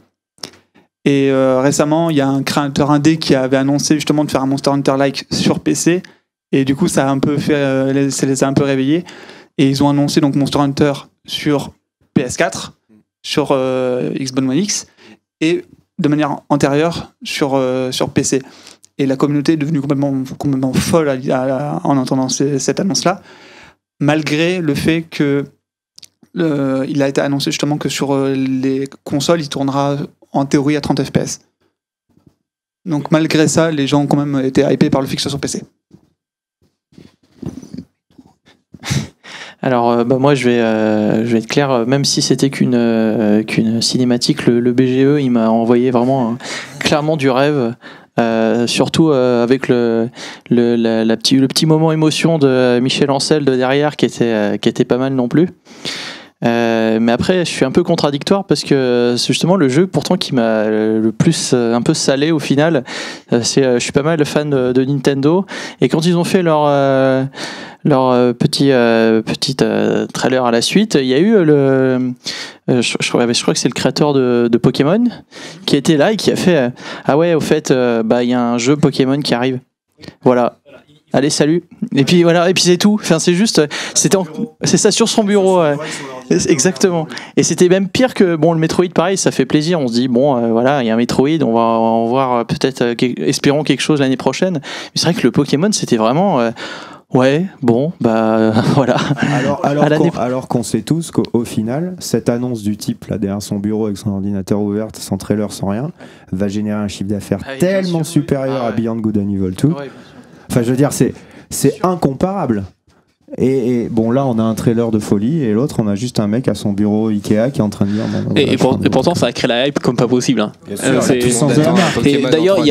Et récemment, il y a un créateur indé qui avait annoncé justement de faire un Monster Hunter-like sur PC. Et du coup, ça a un peu fait, ça les a un peu réveillés. Et ils ont annoncé donc Monster Hunter sur PS4, sur Xbox One X, et de manière antérieure sur PC. Et la communauté est devenue complètement folle en entendant cette annonce-là, malgré le fait que il a été annoncé justement que sur les consoles, il tournera en théorie à 30 FPS. Donc malgré ça, les gens ont quand même été hypés par le fait que ce soit sur PC. Alors moi je vais être clair, même si c'était qu'une cinématique, le BGE il m'a envoyé vraiment clairement du rêve, surtout avec le petit moment émotion de Michel Ancel de derrière qui était pas mal non plus. Mais après je suis un peu contradictoire parce que c'est justement le jeu pourtant qui m'a le plus un peu salé au final. Je suis pas mal fan de Nintendo et quand ils ont fait leur petit trailer à la suite, il y a eu je crois que c'est le créateur de Pokémon qui était là et qui a fait ah ouais au fait il y a un jeu Pokémon qui arrive, voilà. Allez, salut. Et puis voilà, et puis c'est tout. Enfin, c'est juste, c'est ça sur son bureau. Exactement. Et c'était même pire que le Metroid. Pareil, ça fait plaisir. On se dit voilà, il y a un Metroid, on va en voir peut-être, espérons quelque chose l'année prochaine. Mais c'est vrai que le Pokémon, c'était vraiment. Ouais, bon, voilà. Alors qu'on sait tous qu'au final, cette annonce du type là derrière son bureau avec son ordinateur ouvert, sans trailer, sans rien, va générer un chiffre d'affaires tellement supérieur à Beyond Good and Evil 2. Enfin, je veux dire, c'est incomparable. Et bon, là, on a un trailer de folie, et l'autre, on a juste un mec à son bureau Ikea qui est en train de dire. Et pourtant, ça a créé la hype comme pas possible. Hein. C'est puissance de la marque. Et d'ailleurs, il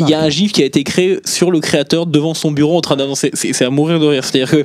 y a un gif qui a été créé sur le créateur devant son bureau en train d'annoncer. C'est à mourir de rire. C'est-à-dire que,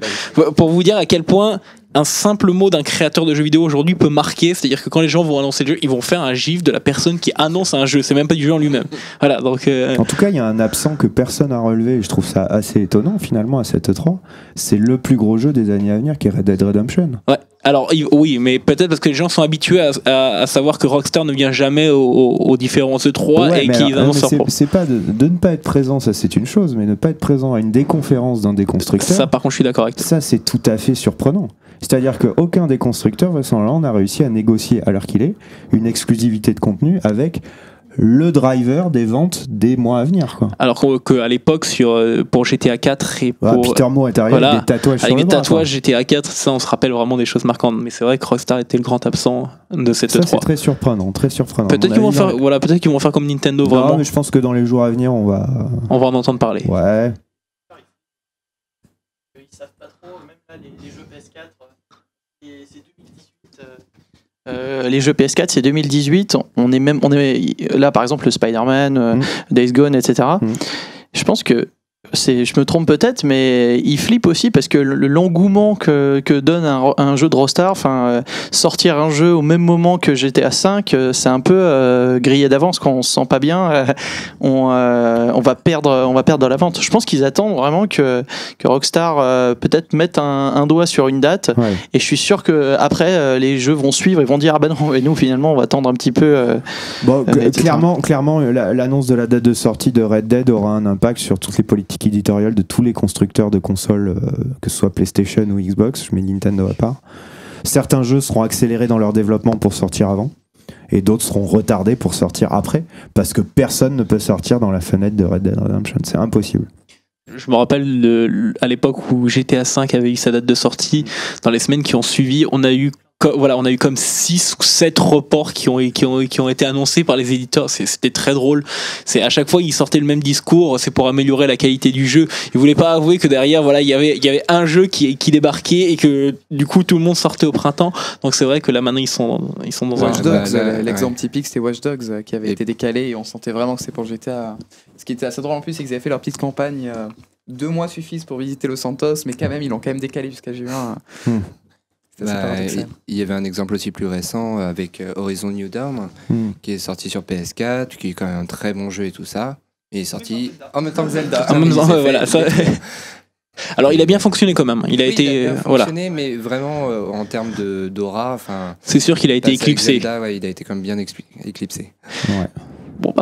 pour vous dire à quel point un simple mot d'un créateur de jeux vidéo aujourd'hui peut marquer, c'est-à-dire que quand les gens vont annoncer le jeu, ils vont faire un gif de la personne qui annonce un jeu, c'est même pas du jeu en lui-même. Voilà, donc en tout cas, il y a un absent que personne n'a relevé, et je trouve ça assez étonnant finalement à cette E3, c'est le plus gros jeu des années à venir qui est Red Dead Redemption. Ouais. Alors oui, mais peut-être parce que les gens sont habitués à savoir que Rockstar ne vient jamais aux différents E3 et qu'ils annoncent leur propre. C'est pas de ne pas être présent, ça c'est une chose, mais ne pas être présent à une des conférences d'un des constructeurs. Ça par contre je suis d'accord avec toi. Ça c'est tout à fait surprenant. C'est-à-dire qu'aucun des constructeurs, vraisemblablement, n'a réussi à négocier, à l'heure qu'il est, une exclusivité de contenu avec le driver des ventes des mois à venir, quoi. Alors qu'à l'époque, pour GTA 4 et pour... Peter Moore est arrivé avec des tatouages sur le bras. Avec des tatouages GTA 4, ça on se rappelle vraiment des choses marquantes. Mais c'est vrai que Rockstar était le grand absent de cette E3. Ça c'est très surprenant, très surprenant. Peut-être qu'ils vont faire comme Nintendo, vraiment. Non, mais je pense que dans les jours à venir, on va en entendre parler. Ouais. Ils savent pas trop, même là, les jeux PS4, c'est 2018. Les jeux PS4, c'est 2018. On est là, par exemple, le Spider-Man, Days Gone, etc. Je pense que je me trompe peut-être, mais il flippe aussi parce que l'engouement que donne un jeu de Rockstar, enfin, sortir un jeu au même moment que GTA V, c'est un peu grillé d'avance. Quand on se sent pas bien, on va perdre la vente. Je pense qu'ils attendent vraiment que Rockstar peut-être mette un doigt sur une date, et je suis sûr que après les jeux vont suivre et vont dire ah ben non, et nous finalement on va attendre un petit peu. Clairement, l'annonce de la date de sortie de Red Dead aura un impact sur toutes les politiques éditoriales de tous les constructeurs de consoles, que ce soit PlayStation ou Xbox. Je mets Nintendo à part. Certains jeux seront accélérés dans leur développement pour sortir avant, et d'autres seront retardés pour sortir après, parce que personne ne peut sortir dans la fenêtre de Red Dead Redemption. C'est impossible. Je me rappelle à l'époque où GTA V avait eu sa date de sortie, dans les semaines qui ont suivi, on a eu comme 6 ou 7 reports qui ont été annoncés par les éditeurs. C'était très drôle. C'est à chaque fois ils sortaient le même discours, c'est pour améliorer la qualité du jeu. Ils voulaient pas avouer que derrière il y avait un jeu qui débarquait et que du coup tout le monde sortait au printemps. Donc c'est vrai que là maintenant ils sont dans Watch Dogs, l'exemple typique c'était Watch Dogs qui avait été décalé et on sentait vraiment que c'était pour GTA. Ce qui était assez drôle en plus, c'est qu'ils avaient fait leur petite campagne 2 mois suffisent pour visiter Los Santos, mais quand même ils l'ont quand même décalé jusqu'à juin. Il y avait un exemple aussi plus récent avec Horizon New Dawn qui est sorti sur PS4, qui est quand même un très bon jeu et tout ça. Et il est sorti en même temps que Zelda. Alors il a bien fonctionné quand même. Il a bien fonctionné, mais vraiment en termes d'aura, c'est sûr qu'il a été éclipsé. Zelda, il a été quand même bien éclipsé. Ouais. Bon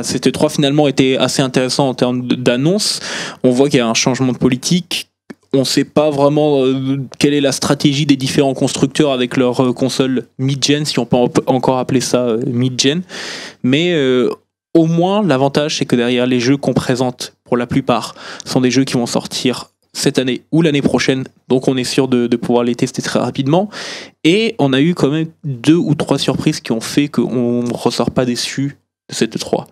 cet E3 finalement était assez intéressant en termes d'annonce. On voit qu'il y a un changement de politique. On ne sait pas vraiment quelle est la stratégie des différents constructeurs avec leur console mid-gen, si on peut encore appeler ça mid-gen. Mais au moins, l'avantage, c'est que derrière les jeux qu'on présente, pour la plupart, sont des jeux qui vont sortir cette année ou l'année prochaine. Donc on est sûr de pouvoir les tester très rapidement. Et on a eu quand même 2 ou 3 surprises qui ont fait qu'on ne ressort pas déçu de cette E3.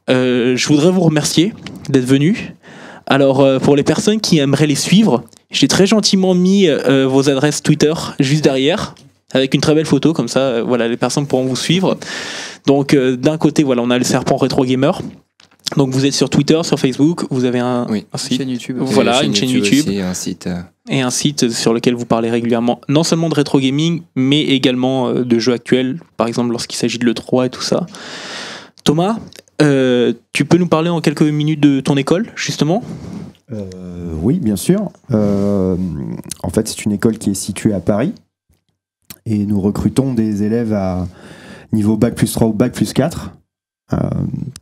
Je voudrais vous remercier d'être venus. Alors, pour les personnes qui aimeraient les suivre, j'ai très gentiment mis vos adresses Twitter juste derrière, avec une très belle photo, comme ça, les personnes pourront vous suivre. Donc, d'un côté, on a le Serpent Retro Gamer. Donc, vous êtes sur Twitter, sur Facebook, vous avez un site. Chaîne YouTube. Voilà, une chaîne YouTube. Aussi, un site. Et un site sur lequel vous parlez régulièrement, non seulement de rétro gaming, mais également de jeux actuels, par exemple lorsqu'il s'agit de l'E3 et tout ça. Thomas, tu peux nous parler en quelques minutes de ton école, justement ? Oui, bien sûr. En fait, c'est une école qui est située à Paris. Et nous recrutons des élèves à niveau Bac plus 3 ou Bac plus 4.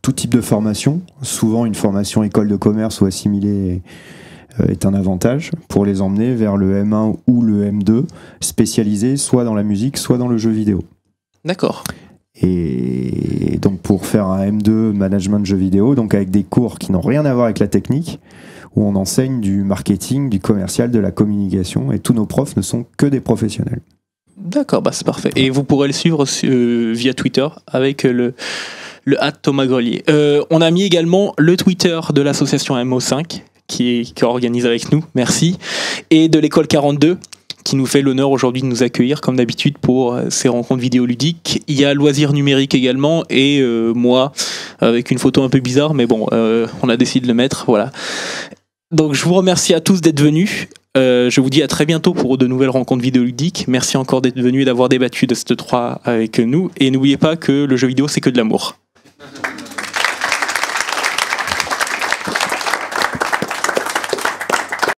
Tout type de formation. Souvent, une formation école de commerce ou assimilée est un avantage pour les emmener vers le M1 ou le M2, spécialisés soit dans la musique, soit dans le jeu vidéo. D'accord. Et donc pour faire un M2 management de jeux vidéo, donc avec des cours qui n'ont rien à voir avec la technique, où on enseigne du marketing, du commercial, de la communication, et tous nos profs ne sont que des professionnels. D'accord, c'est parfait. Et vous pourrez le suivre via Twitter avec le @Thomas Grelier. On a mis également le Twitter de l'association MO5 qui organise avec nous, merci, et de l'école 42 qui nous fait l'honneur aujourd'hui de nous accueillir comme d'habitude pour ces rencontres vidéoludiques. Il y a Loisirs Numériques également et moi avec une photo un peu bizarre, mais bon, on a décidé de le mettre, voilà. Donc je vous remercie à tous d'être venus. Je vous dis à très bientôt pour de nouvelles rencontres vidéoludiques. Merci encore d'être venus et d'avoir débattu de cette 3 avec nous. Et n'oubliez pas que le jeu vidéo, c'est que de l'amour.